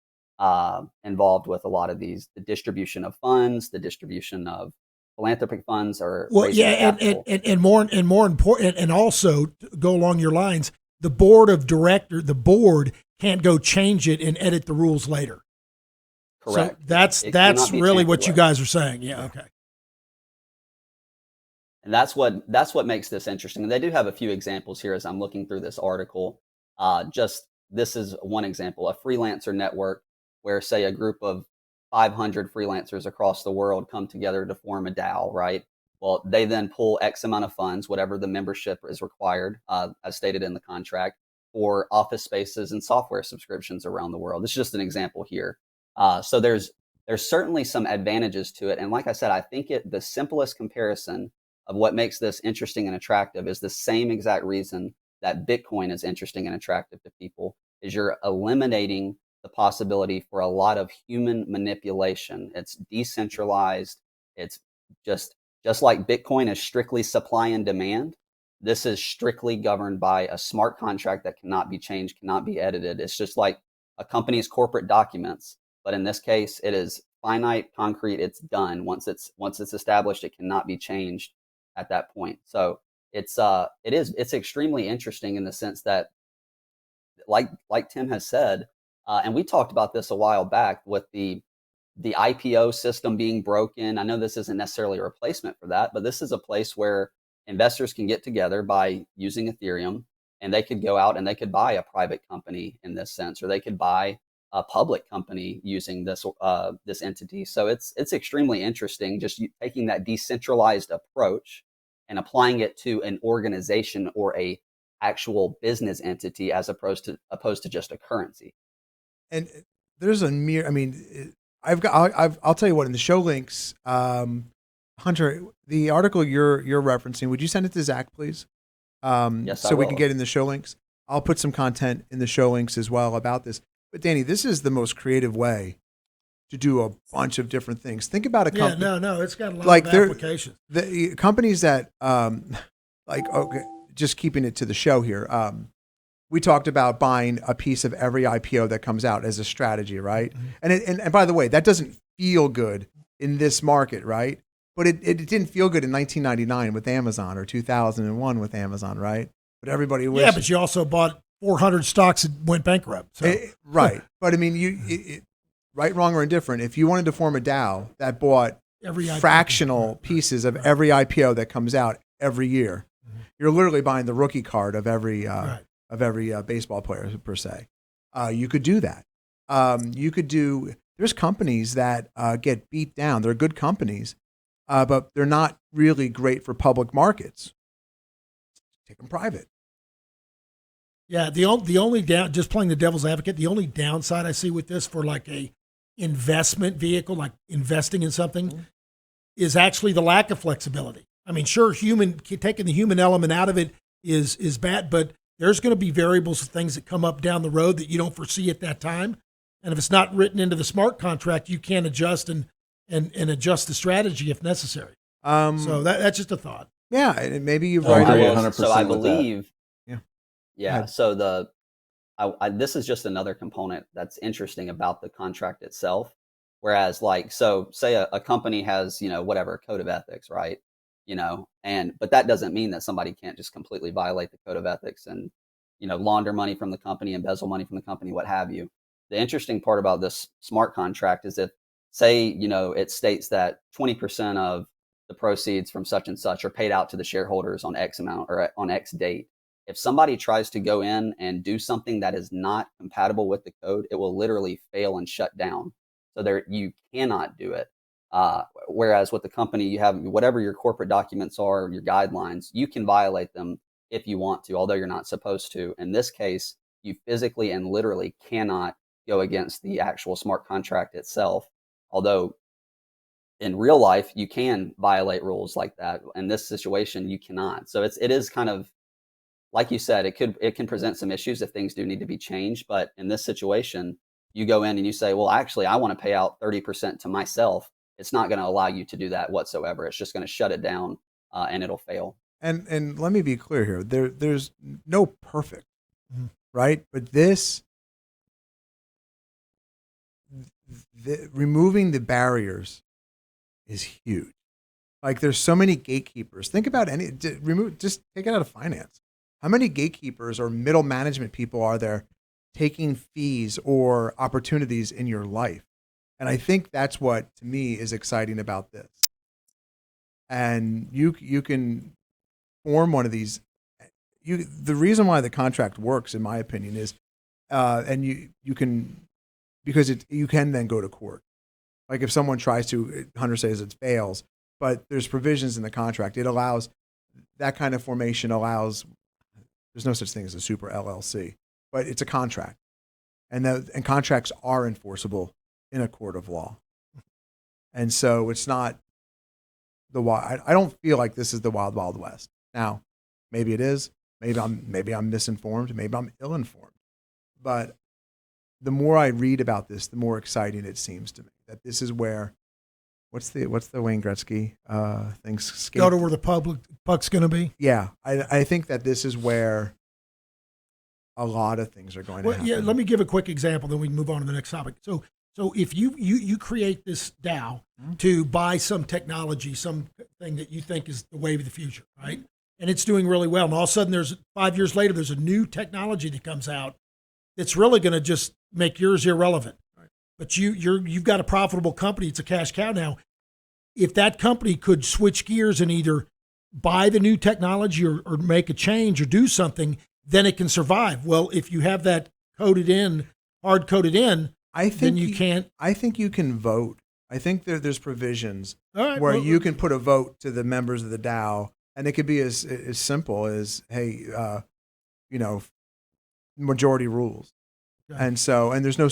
involved with a lot of these, the distribution of funds, the distribution of philanthropic funds, or and more important, and also to go along your lines, the board can't go change it and edit the rules later. Correct. So that's really what you guys are saying. Yeah. Okay. And that's what makes this interesting. And they do have a few examples here as I'm looking through this article. This is one example, a freelancer network where, say, a group of 500 freelancers across the world come together to form a DAO, right? Well, they then pull X amount of funds, whatever the membership is required, as stated in the contract, for office spaces and software subscriptions around the world. This is just an example here. So there's certainly some advantages to it. And like I said, I think the simplest comparison of what makes this interesting and attractive is the same exact reason that Bitcoin is interesting and attractive to people, is you're eliminating the possibility for a lot of human manipulation. It's decentralized. It's just like Bitcoin is strictly supply and demand. This is strictly governed by a smart contract that cannot be changed, cannot be edited. It's just like a company's corporate documents, but in this case, it is finite, concrete. It's done. Once it's established, it cannot be changed at that point. So it's extremely interesting in the sense that, like Tim has said, and we talked about this a while back with the IPO system being broken. I know this isn't necessarily a replacement for that, but this is a place where investors can get together by using Ethereum, and they could go out and they could buy a private company in this sense, or they could buy a public company using this entity. So it's extremely interesting, just taking that decentralized approach and applying it to an organization or a actual business entity as opposed to just a currency. And there's a mere, I mean, I'll tell you what, in the show links, Hunter, the article you're referencing, would you send it to Zach, please? Yes, so we can get in the show links. I'll put some content in the show links as well about this. But Danny, this is the most creative way to do a bunch of different things. Think about a company. Yeah, no, it's got a lot of applications. The companies that, okay, just keeping it to the show here. We talked about buying a piece of every IPO that comes out as a strategy, right? Mm-hmm. And by the way, that doesn't feel good in this market, right? But it didn't feel good in 1999 with Amazon or 2001 with Amazon, right? But everybody wished. Yeah, but you also bought 400 stocks that went bankrupt. So. Right. But I mean, right, wrong, or indifferent, if you wanted to form a DAO that bought every fractional pieces of every IPO that comes out every year, you're literally buying the rookie card of every baseball player per se. You could do that. There's companies that get beat down. They're good companies, but they're not really great for public markets. Take them private. Yeah, the only down, just playing the devil's advocate, the only downside I see with this for like a investment vehicle, like investing in something, is actually the lack of flexibility. I mean, sure, taking the human element out of it is bad, but there's going to be variables of things that come up down the road that you don't foresee at that time. And if it's not written into the smart contract, you can adjust and adjust the strategy if necessary. So that's just a thought. Yeah, and maybe you've I agree right. 100% So I with believe, Yeah. So this is just another component that's interesting about the contract itself. Whereas, say a company has, whatever code of ethics, right? But that doesn't mean that somebody can't just completely violate the code of ethics and, launder money from the company, embezzle money from the company, what have you. The interesting part about this smart contract is if, say, it states that 20% of the proceeds from such and such are paid out to the shareholders on X amount or on X date. If somebody tries to go in and do something that is not compatible with the code, it will literally fail and shut down. So you cannot do it. Whereas with the company, you have whatever your corporate documents are, your guidelines, you can violate them if you want to, although you're not supposed to. In this case, you physically and literally cannot go against the actual smart contract itself. Although in real life, you can violate rules like that. In this situation, you cannot. So it is kind of, like you said, it can present some issues if things do need to be changed. But in this situation, you go in and you say, well, actually, I want to pay out 30% to myself. It's not going to allow you to do that whatsoever. It's just going to shut it down and it'll fail. And let me be clear here. There's no perfect, right? But removing the barriers is huge. Like there's so many gatekeepers. Think about just take it out of finance. How many gatekeepers or middle management people are there taking fees or opportunities in your life? And I think that's what, to me, is exciting about this. And you can form one of these. The reason why the contract works, in my opinion, is, and you can, because you can then go to court. Like if someone tries to, Hunter says it fails, but there's provisions in the contract. It allows, that kind of formation allows, there's no such thing as a super LLC, but it's a contract. And contracts are enforceable in a court of law. And so it's not, the wild. I don't feel like this is the wild, wild west. Now, maybe it is. Maybe I'm misinformed. Maybe I'm ill-informed. But the more I read about this, the more exciting it seems to me that this is where. What's the Wayne Gretzky thing? Go to where the puck's going to be. Yeah, I think that this is where a lot of things are going to happen. Yeah, let me give a quick example, then we can move on to the next topic. So if you create this DAO to buy some technology, something that you think is the wave of the future, right? And it's doing really well, and all of a sudden, there's 5 years later, there's a new technology that comes out that's really going to just make yours irrelevant. But you've got a profitable company. It's a cash cow now. If that company could switch gears and either buy the new technology or make a change or do something, then it can survive. Well, if you have that hard coded in, then you can't. I think you can vote. I think there's provisions where you can put a vote to the members of the DAO, and it could be as simple as, hey, majority rules. Okay. And there's no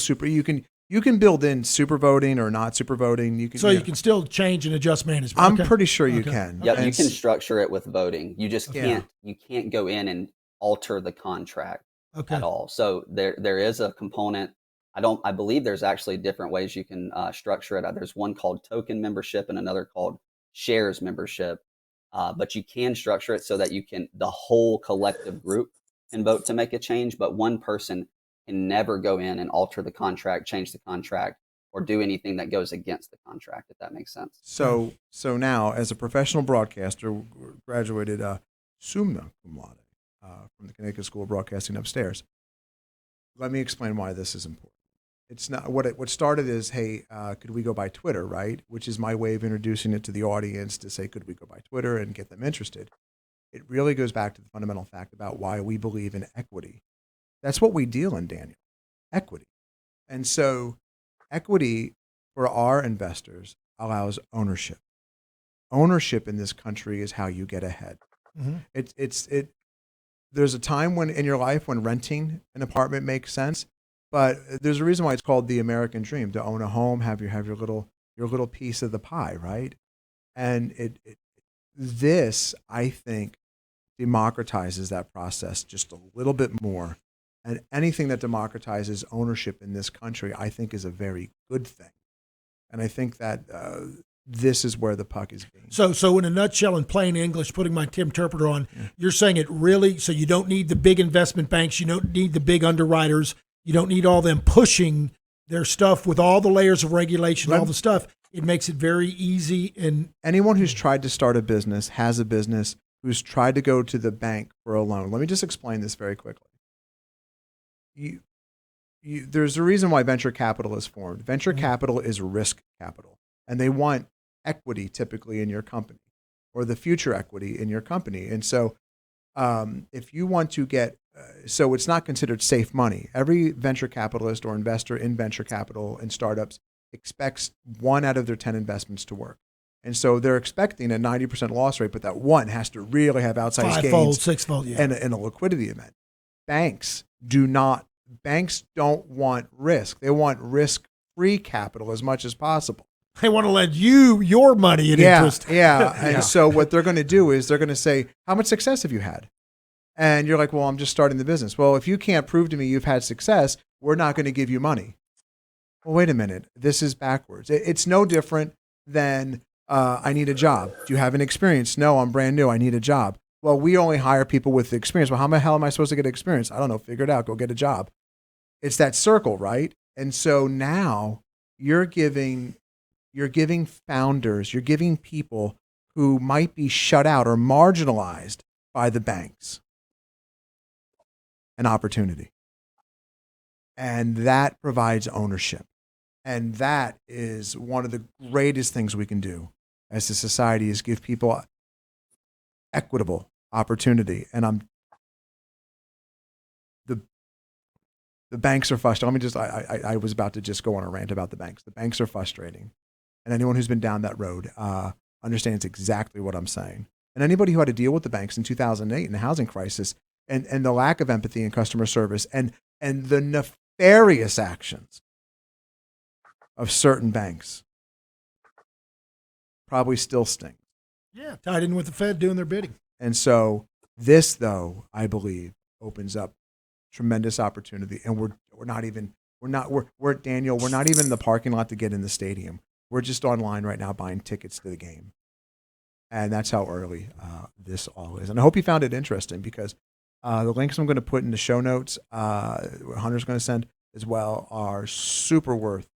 you can build in super voting or not super voting. You can still change and adjust management. I'm pretty sure you can. Yeah, you can structure it with voting. You just can't. You can't go in and alter the contract at all. So there is a component. I believe there's actually different ways you can structure it. There's one called token membership and another called shares membership. But you can structure it so that the whole collective group can vote to make a change, but one person can never go in and alter the contract, change the contract, or do anything that goes against the contract, if that makes sense. So now, as a professional broadcaster, graduated summa cum laude from the Connecticut School of Broadcasting upstairs. Let me explain why this is important. It's not what started is, hey, could we go by Twitter, right? Which is my way of introducing it to the audience to say, could we go by Twitter and get them interested? It really goes back to the fundamental fact about why we believe in equity. That's what we deal in, Daniel, equity. And so equity for our investors allows ownership. Ownership in this country is how you get ahead. Mm-hmm. There's a time in your life when renting an apartment makes sense, but there's a reason why it's called the American dream, to own a home, have your little piece of the pie, right? And this, I think, democratizes that process just a little bit more. And anything that democratizes ownership in this country, I think, is a very good thing. And I think that this is where the puck is being. So in a nutshell, in plain English, putting my interpreter on, you're saying it really, so you don't need the big investment banks, you don't need the big underwriters, you don't need all them pushing their stuff with all the layers of regulation, all the stuff. It makes it very easy. And anyone who's tried to start a business, has a business, who's tried to go to the bank for a loan. Let me just explain this very quickly. There's a reason why venture capital is formed. Venture capital is risk capital, and they want equity typically in your company or the future equity in your company. And so if you want to get, so it's not considered safe money. Every venture capitalist or investor in venture capital and startups expects 1 out of their 10 investments to work. And so they're expecting a 90% loss rate, but that one has to really have outsized gains. 6-fold, and a liquidity event. Banks don't want risk. They want risk-free capital as much as possible. They want to lend you your money at interest. Yeah. And so what they're going to do is they're going to say, how much success have you had? And you're like, well, I'm just starting the business. Well, if you can't prove to me you've had success, we're not going to give you money. Well, wait a minute. This is backwards. It's no different than I need a job. Do you have an experience? No, I'm brand new. I need a job. Well, we only hire people with experience. Well, how the hell am I supposed to get experience? I don't know. Figure it out. Go get a job. It's that circle, right? And so now you're giving founders, you're giving people who might be shut out or marginalized by the banks an opportunity. And that provides ownership. And that is one of the greatest things we can do as a society, is give people equitable opportunity. And the banks are frustrating. I was about to just go on a rant about the banks. The banks are frustrating. And anyone who's been down that road understands exactly what I'm saying. And anybody who had to deal with the banks in 2008 in the housing crisis and the lack of empathy in customer service and the nefarious actions of certain banks probably still stings. Yeah, tied in with the Fed doing their bidding. And so this, though, I believe, opens up tremendous opportunity. And we're not even Daniel, we're not even in the parking lot to get in the stadium. We're just online right now buying tickets to the game. And that's how early this all is. And I hope you found it interesting, because the links I'm going to put in the show notes, Hunter's going to send as well, are super worth,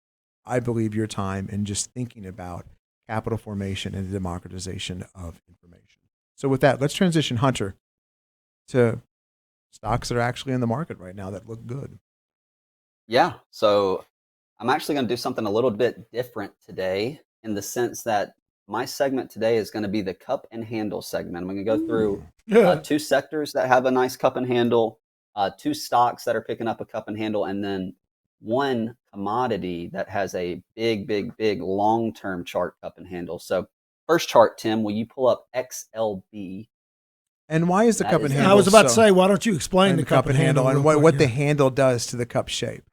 I believe, your time in just thinking about capital formation and the democratization of information. So with that, let's transition, Hunter, to stocks that are actually in the market right now that look good. Yeah. So I'm actually going to do something a little bit different today, in the sense that my segment today is going to be the cup and handle segment. I'm going to go through two sectors that have a nice cup and handle, two stocks that are picking up a cup and handle, and then one commodity that has a big long-term chart cup and handle. So first chart, Tim, will you pull up XLB? And why is the cup and handle? I was about to say, why don't you explain the cup and handle and what the handle does to the cup shape?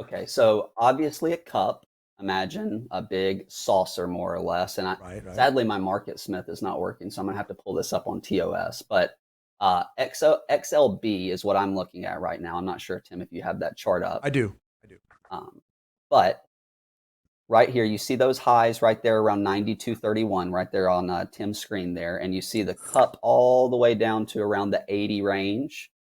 Okay, so obviously a cup. Imagine a big saucer, more or less. And sadly, my Market Smith is not working, so I'm going to have to pull this up on TOS. But XLB is what I'm looking at right now. I'm not sure, Tim, if you have that chart up. I do. But right here, you see those highs right there around 92.31, right there on Tim's screen there. And you see the cup all the way down to around the 80 range,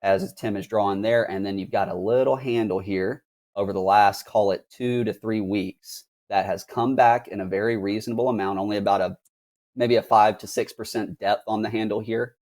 as Tim is drawing there. And then you've got a little handle here over the last, call it 2 to 3 weeks, that has come back in a very reasonable amount, only about maybe a 5 to 6% depth on the handle here,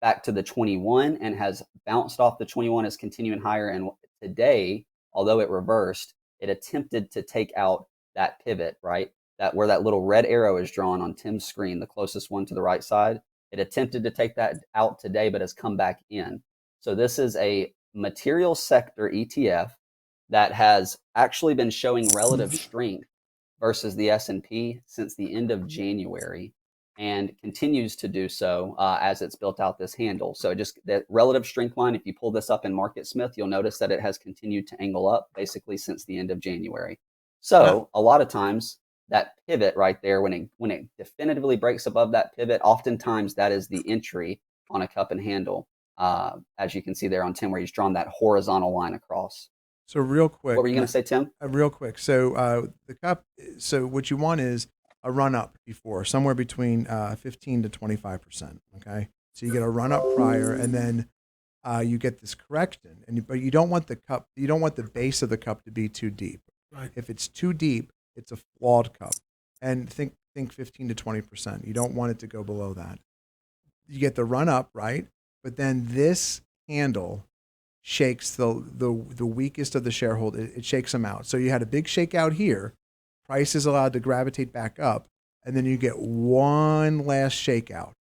back to the 21, and has bounced off the 21, is continuing higher. And today, although it reversed, it attempted to take out that pivot, right? That where that little red arrow is drawn on Tim's screen, the closest one to the right side. It attempted to take that out today, but has come back in. So this is a material sector ETF that has actually been showing relative strength versus the S&P since the end of January, and continues to do so as it's built out this handle. So just that relative strength line, if you pull this up in Market Smith, you'll notice that it has continued to angle up basically since the end of January. So a lot of times that pivot right there, when it definitively breaks above that pivot, oftentimes that is the entry on a cup and handle, as you can see there on Tim, where he's drawn that horizontal line across. So real quick, what were you going to say, Tim? Real quick. So the cup. So what you want is a run up before, somewhere between 15 to 25%. Okay. So you get a run up prior, and then you get this correction. But you don't want the cup. You don't want the base of the cup to be too deep. Right. If it's too deep, it's a flawed cup. And think 15 to 20%. You don't want it to go below that. You get the run up, right? But then this handle shakes the weakest of the shareholder. It shakes them out. So you had a big shakeout here. Price is allowed to gravitate back up, and then you get one last shakeout.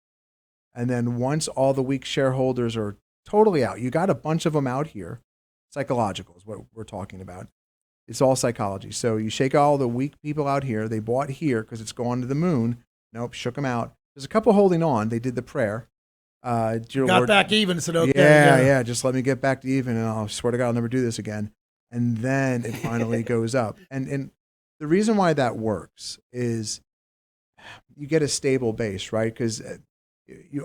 And then once all the weak shareholders are totally out, you got a bunch of them out here. Psychological is what we're talking about. It's all psychology. So you shake all the weak people out here. They bought here because it's going to the moon. Nope, shook them out. There's a couple holding on. They did the prayer. Dear got Lord, back even and said, okay. Yeah, just let me get back to even, and I swear to God, I'll never do this again. And then it finally goes up. And the reason why that works is you get a stable base, right? Because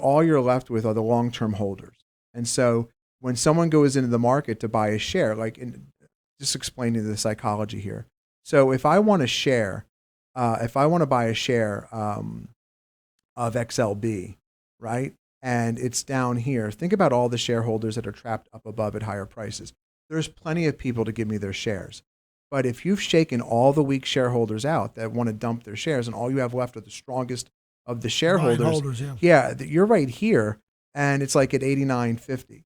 all you're left with are the long-term holders. And so when someone goes into the market to buy a share, just explaining the psychology here. So if I want a share, if I want to buy a share of XLB, right? And it's down here. Think about all the shareholders that are trapped up above at higher prices. There's plenty of people to give me their shares. But if you've shaken all the weak shareholders out that want to dump their shares, and all you have left are the strongest of the shareholders, you're right here, and it's like at 89.50.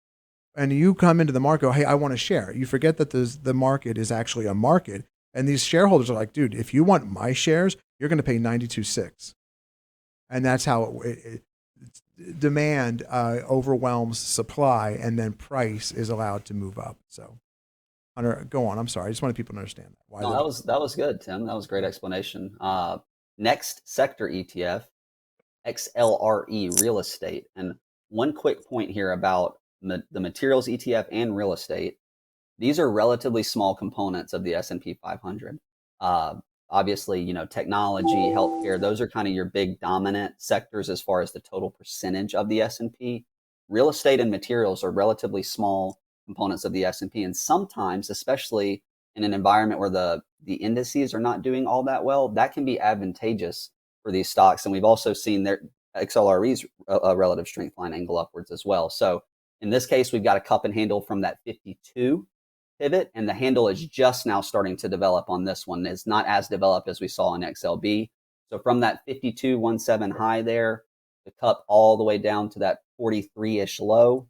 And you come into the market, go, hey, I want a share. You forget that the market is actually a market, and these shareholders are like, dude, if you want my shares, you're going to pay 92.6. And that's how demand overwhelms supply, and then price is allowed to move up. So, Hunter, go on. I'm sorry. I just wanted people to understand that. Why that was good, Tim. That was a great explanation. Next sector ETF, XLRE, real estate. And one quick point here about the materials ETF and real estate. These are relatively small components of the S&P 500. obviously, technology, healthcare, those are kind of your big dominant sectors as far as the total percentage of the S&P. Real estate and materials are relatively small components of the S&P, and sometimes, especially in an environment where the indices are not doing all that well, that can be advantageous for these stocks. And we've also seen their XLRE's relative strength line angle upwards as well. So in this case, we've got a cup and handle from that 52 pivot, and the handle is just now starting to develop on this one. It's not as developed as we saw in XLB. So from that 52.17 high there, the cup all the way down to that 43-ish low,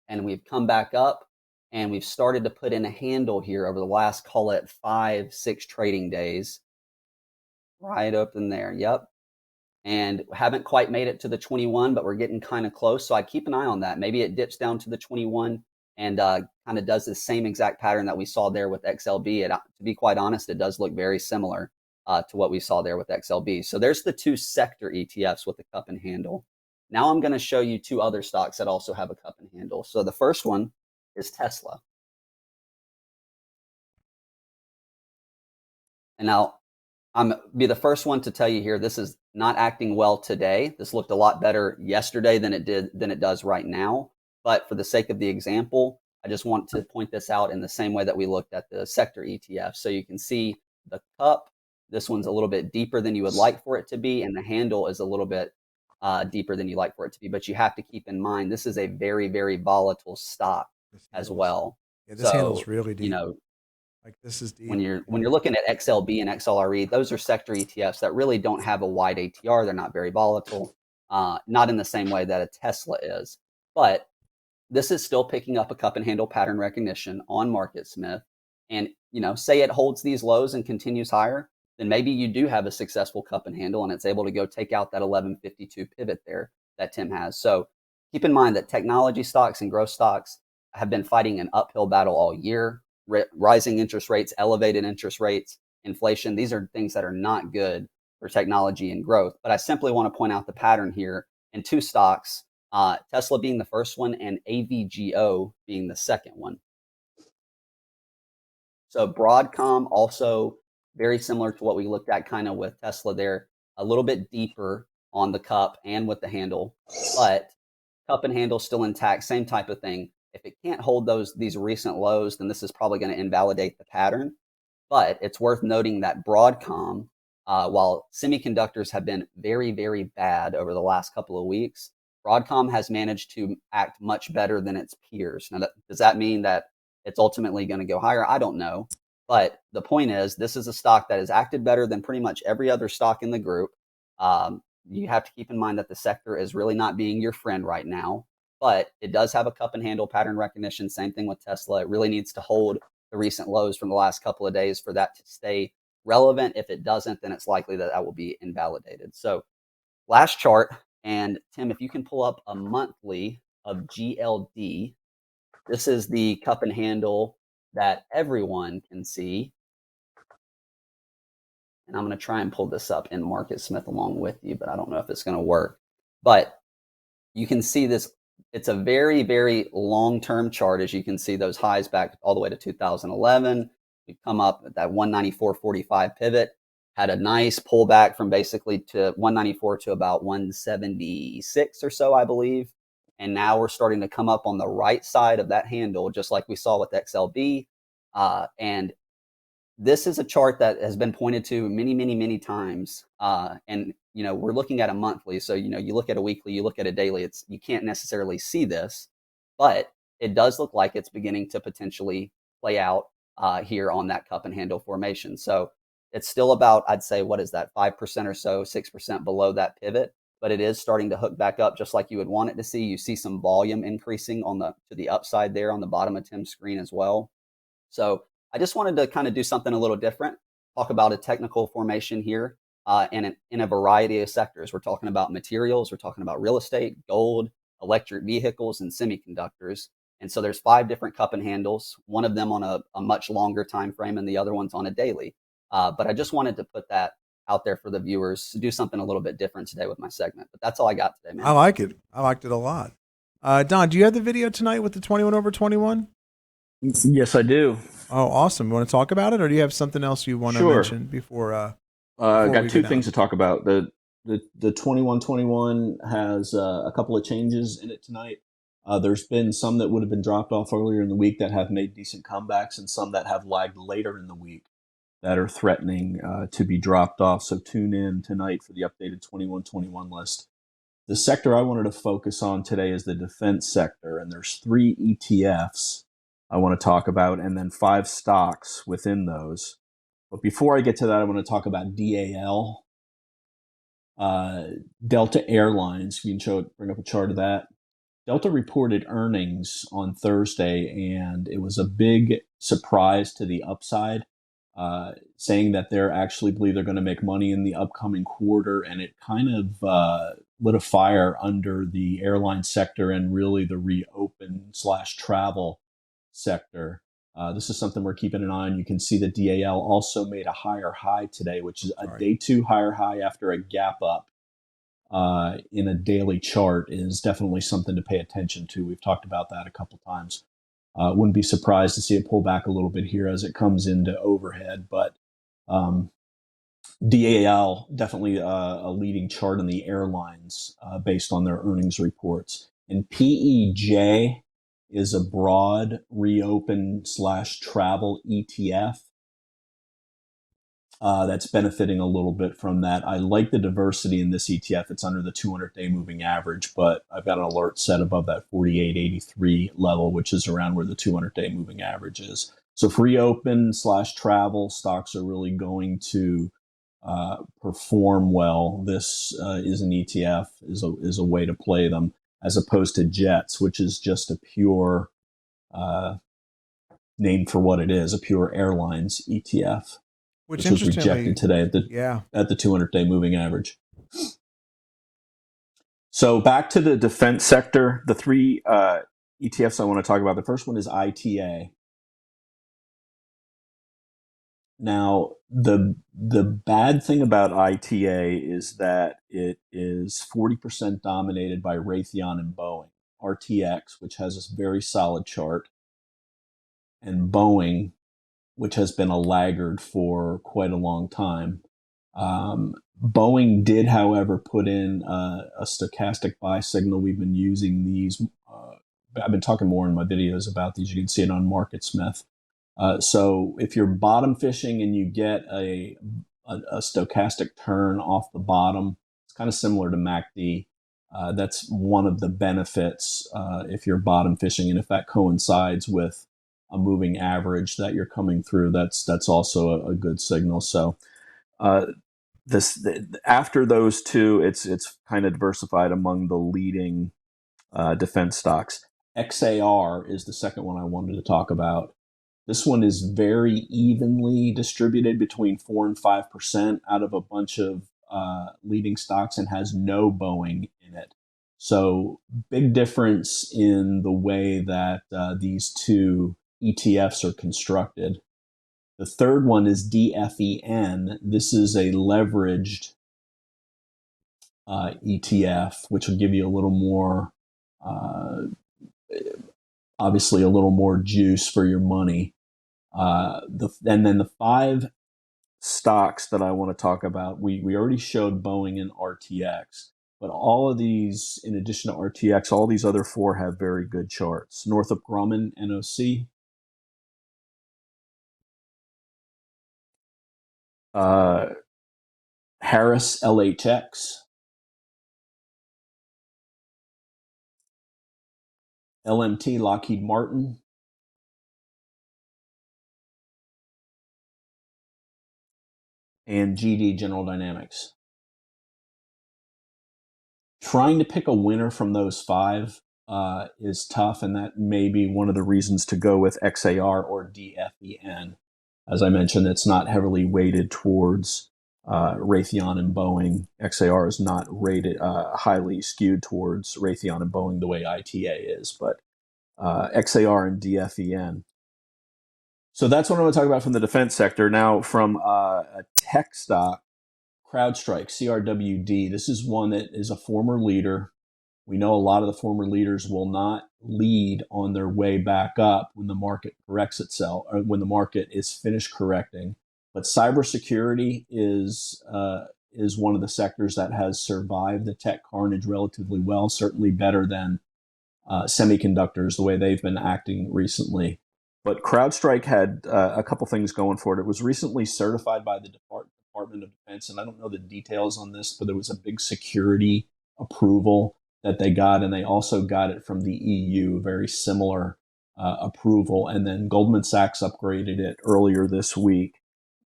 and we've come back up, and we've started to put in a handle here over the last, call it 5-6 trading days, right up in there. Yep. And haven't quite made it to the 21, but we're getting kind of close. So I keep an eye on that. Maybe it dips down to the 21 and kind of does the same exact pattern that we saw there with XLB. And to be quite honest, it does look very similar to what we saw there with XLB. So there's the two sector ETFs with the cup and handle. Now I'm going to show you two other stocks that also have a cup and handle. So the first one is Tesla. And now I'm be the first one to tell you here, this is not acting well today. This looked a lot better yesterday than it does right now. But for the sake of the example, I just want to point this out in the same way that we looked at the sector ETF. So you can see the cup, this one's a little bit deeper than you would like for it to be, and the handle is a little bit deeper than you like for it to be. But you have to keep in mind, this is a very, very volatile stock as well. Yeah, this handle's really deep. Like this is deep. When you're looking at XLB and XLRE, those are sector ETFs that really don't have a wide ATR. They're not very volatile, not in the same way that a Tesla is. But this is still picking up a cup and handle pattern recognition on MarketSmith. And say it holds these lows and continues higher, then maybe you do have a successful cup and handle, and it's able to go take out that 1152 pivot there that Tim has. So keep in mind that technology stocks and growth stocks have been fighting an uphill battle all year. Rising interest rates, elevated interest rates, inflation. These are things that are not good for technology and growth. But I simply want to point out the pattern here in two stocks, Tesla being the first one and AVGO being the second one. So Broadcom also very similar to what we looked at kind of with Tesla there, a little bit deeper on the cup and with the handle, but cup and handle still intact, same type of thing. If it can't hold these recent lows, then this is probably going to invalidate the pattern. But it's worth noting that Broadcom, while semiconductors have been very, very bad over the last couple of weeks, Broadcom has managed to act much better than its peers. Now, does that mean that it's ultimately going to go higher? I don't know. But the point is, this is a stock that has acted better than pretty much every other stock in the group. You have to keep in mind that the sector is really not being your friend right now. But it does have a cup and handle pattern recognition. Same thing with Tesla. It really needs to hold the recent lows from the last couple of days for that to stay relevant. If it doesn't, then it's likely that will be invalidated. So last chart, and Tim, if you can pull up a monthly of GLD, this is the cup and handle that everyone can see. And I'm going to try and pull this up in MarketSmith along with you, but I don't know if it's going to work. But you can see this. It's a very, very long-term chart. As you can see, those highs back all the way to 2011. We come up at that 194.45 pivot, had a nice pullback from basically to 194 to about 176 or so, I believe. And now we're starting to come up on the right side of that handle, just like we saw with XLB. And this is a chart that has been pointed to many, many, many times. And we're looking at a monthly. So, you look at a weekly, you look at a daily, you can't necessarily see this, but it does look like it's beginning to potentially play out here on that cup and handle formation. So it's still about, I'd say, what is that, 5% or so, 6% below that pivot, but it is starting to hook back up just like you would want it to see. You see some volume increasing to the upside there on the bottom of Tim's screen as well. So I just wanted to kind of do something a little different, talk about a technical formation here in a variety of sectors. We're talking about materials, we're talking about real estate, gold, electric vehicles, and semiconductors. And so there's 5 different cup and handles, one of them on a much longer time frame and the other one's on a daily. But I just wanted to put that out there for the viewers, to do something a little bit different today with my segment. But that's all I got today, man. I like it. I liked it a lot. Don, do you have the video tonight with the 21 over 21? Yes, I do. Oh, awesome. Want to talk about it, or do you have something else you want to Sure. mention before I we got go two down? things to talk about. The 2121 has a couple of changes in it tonight. There's been some that would have been dropped off earlier in the week that have made decent comebacks, and some that have lagged later in the week that are threatening to be dropped off. So tune in tonight for the updated 2121 list. The sector I wanted to focus on today is the defense sector, and there's 3 ETFs I want to talk about, and then 5 stocks within those. But before I get to that, I want to talk about DAL, Delta Airlines. We can bring up a chart of that. Delta reported earnings on Thursday, and it was a big surprise to the upside, saying that they actually believe they're going to make money in the upcoming quarter, and it kind of lit a fire under the airline sector and really the reopen/travel sector. This is something we're keeping an eye on. You can see that DAL also made a higher high today, which is a day 2 higher high after a gap up in a daily chart is definitely something to pay attention to. We've talked about that a couple times. Wouldn't be surprised to see it pull back a little bit here as it comes into overhead, but DAL definitely a leading chart in the airlines based on their earnings reports. And PEJ is a broad reopen/travel ETF that's benefiting a little bit from that. I like the diversity in this ETF. It's under the 200-day moving average, but I've got an alert set above that 48.83 level, which is around where the 200-day moving average is. So if reopen/travel stocks are really going to perform well, this is an ETF, is a way to play them, as opposed to JETS, which is just a pure name for what it is, a pure airlines ETF, which was rejected today at the 200-day moving average. So back to the defense sector, the 3 ETFs I want to talk about. The first one is ITA. Now, the bad thing about ITA is that it is 40% dominated by Raytheon and Boeing. RTX, which has a very solid chart, and Boeing, which has been a laggard for quite a long time. Boeing did, however, put in a stochastic buy signal. We've been using these. I've been talking more in my videos about these. You can see it on MarketSmith. So if you're bottom fishing and you get a stochastic turn off the bottom, it's kind of similar to MACD. That's one of the benefits if you're bottom fishing, and if that coincides with a moving average that you're coming through, that's also a good signal. So after those two, it's kind of diversified among the leading defense stocks. XAR is the second one I wanted to talk about. This one is very evenly distributed between 4 and 5% out of a bunch of leading stocks and has no Boeing in it. So big difference in the way that these 2 ETFs are constructed. The third one is DFEN. This is a leveraged ETF, which will give you a little more, obviously a little more juice for your money. And then the 5 stocks that I want to talk about, we already showed Boeing and RTX, but all of these, in addition to RTX, all these other 4 have very good charts. Northrop Grumman, NOC, Harris, LHX, LMT, Lockheed Martin, and GD, General Dynamics. Trying to pick a winner from those 5 is tough, and that may be one of the reasons to go with XAR or DFEN. As I mentioned, it's not heavily weighted towards Raytheon and Boeing. XAR is not rated highly skewed towards Raytheon and Boeing the way ITA is, but XAR and DFEN. So that's what I want to talk about from the defense sector. Now, from a tech stock, CrowdStrike, CRWD. This is one that is a former leader. We know a lot of the former leaders will not lead on their way back up when the market corrects itself, or when the market is finished correcting. But cybersecurity is one of the sectors that has survived the tech carnage relatively well, certainly better than semiconductors, the way they've been acting recently. But CrowdStrike had a couple things going for it. It was recently certified by the Department of Defense, and I don't know the details on this, but there was a big security approval that they got, and they also got it from the EU, very similar approval. And then Goldman Sachs upgraded it earlier this week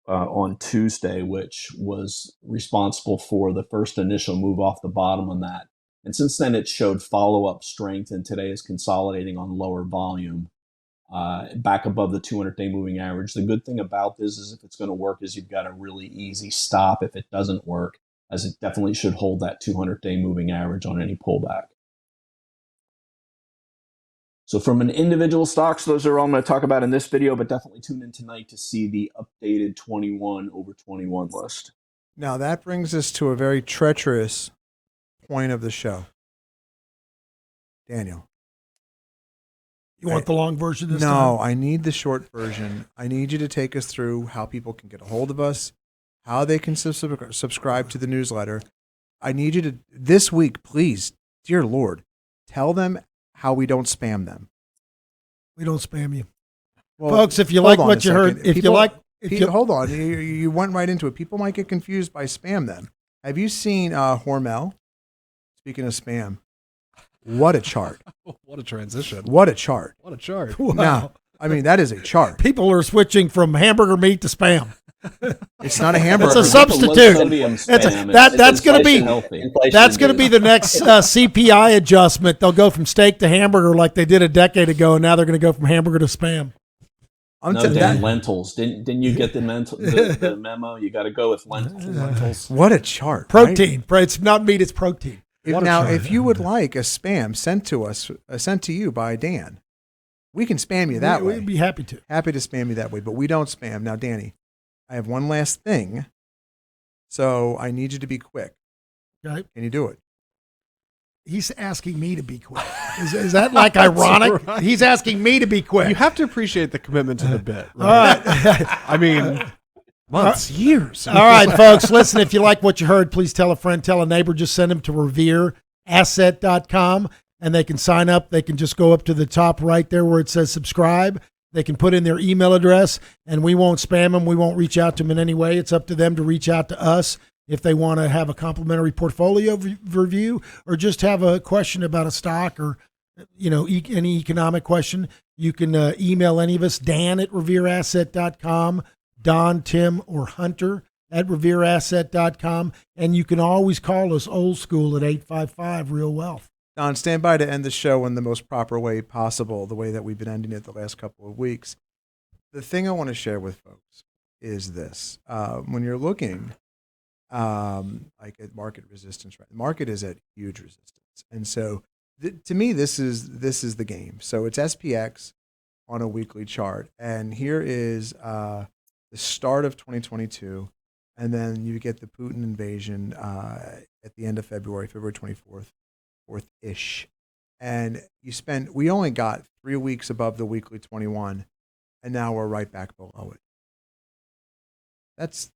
on Tuesday, which was responsible for the first initial move off the bottom on that. And since then, it showed follow-up strength, and today is consolidating on lower volume, back above the 200-day moving average. The good thing about this is if it's going to work is you've got a really easy stop if it doesn't work, as it definitely should hold that 200-day moving average on any pullback. So from an individual stocks, those are all I'm going to talk about in this video, but definitely tune in tonight to see the updated 21 over 21 list. Now that brings us to a very treacherous point of the show. Daniel. You want the long version this time? No, I need the short version. I need you to take us through how people can get a hold of us, how they can subscribe to the newsletter. I need you to, this week, please, dear Lord, tell them how we don't spam them. We don't spam you. Well, folks, if you like what you heard, hold on, you went right into it. People might get confused by spam them. Have you seen Hormel? Speaking of spam, what a chart. What a transition. What a chart. What a chart. Wow. Now, I mean, that is a chart. People are switching from hamburger meat to spam. It's not a hamburger. It's a substitute. That's going to be the next CPI adjustment. They'll go from steak to hamburger like they did a decade ago, and now they're going to go from hamburger to spam. Lentils. Didn't you get the memo? You got to go with lentils. What a chart. Protein. Right? It's not meat, it's protein. If you would like a spam sent to you by Dan, we can spam you that way. We'd be happy to. Happy to spam you that way, but we don't spam. Now, Danny, I have one last thing, so I need you to be quick. Okay. Can you do it? He's asking me to be quick. Is that like ironic? Right. He's asking me to be quick. You have to appreciate the commitment to the bit. Right? All right. I mean, months, years. All right, folks, listen, if you like what you heard, please tell a friend, tell a neighbor, just send them to revereasset.com. And they can sign up. They can just go up to the top right there where it says subscribe. They can put in their email address, and we won't spam them. We won't reach out to them in any way. It's up to them to reach out to us if they want to have a complimentary portfolio review or just have a question about a stock or, any economic question. You can email any of us, Dan at revereasset.com, Don, Tim, or Hunter at revereasset.com. And you can always call us old school at 855-REAL-WEALTH. Don, stand by to end the show in the most proper way possible, the way that we've been ending it the last couple of weeks. The thing I want to share with folks is this. When you're looking like at market resistance, right? The market is at huge resistance. And so to me, this is the game. So it's SPX on a weekly chart. And here is the start of 2022. And then you get the Putin invasion at the end of February 24th. Ish, and we only got 3 weeks above the weekly 21, and now we're right back below it.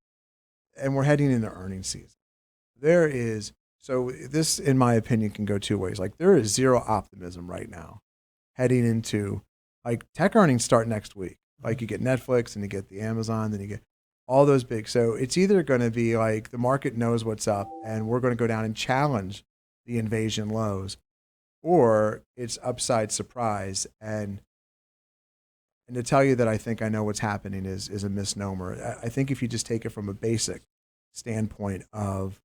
And we're heading into earnings season. This, in my opinion, can go two ways. Like, there is zero optimism right now heading into, like, tech earnings start next week. Like, you get Netflix and you get the Amazon, then you get all those big. So it's either going to be like the market knows what's up and we're going to go down and challenge the invasion lows, or it's upside surprise. And to tell you that I think I know what's happening is a misnomer. I think if you just take it from a basic standpoint of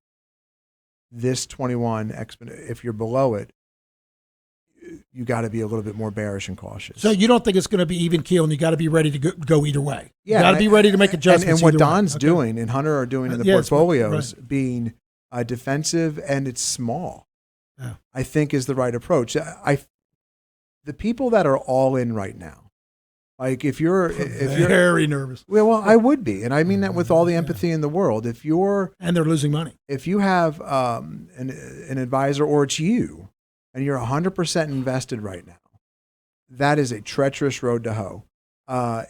this 21 if you're below it, you got to be a little bit more bearish and cautious. So you don't think it's going to be even keel, and you got to be ready to go either way. Yeah, you got to be ready to make adjustments. And what Don's doing and Hunter are doing in the portfolios, right, being defensive and it's small. Yeah. I think is the right approach. The people that are all in right now, like if you're very nervous. Well, I would be, and I mean that with all the empathy in the world. And they're losing money. If you have an advisor, or it's you, and you're 100% invested right now, that is a treacherous road to hoe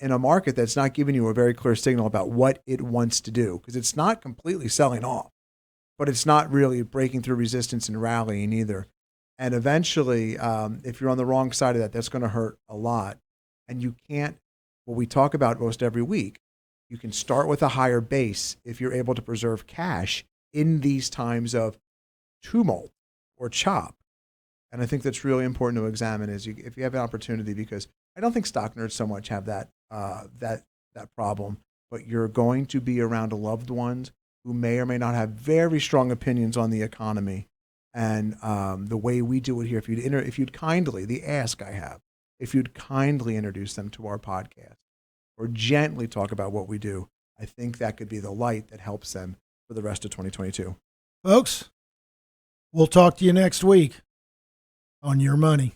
in a market that's not giving you a very clear signal about what it wants to do, because it's not completely selling off, but it's not really breaking through resistance and rallying either. And eventually, if you're on the wrong side of that, that's going to hurt a lot. And you can't, what we talk about most every week, you can start with a higher base if you're able to preserve cash in these times of tumult or chop. And I think that's really important to examine if you have an opportunity, because I don't think stock nerds so much have that problem, but you're going to be around loved ones who may or may not have very strong opinions on the economy. And the way we do it here, if you'd kindly, the ask I have, if you'd kindly introduce them to our podcast or gently talk about what we do, I think that could be the light that helps them for the rest of 2022. Folks, we'll talk to you next week on Your Money.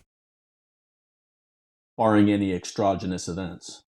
Barring any extraneous events.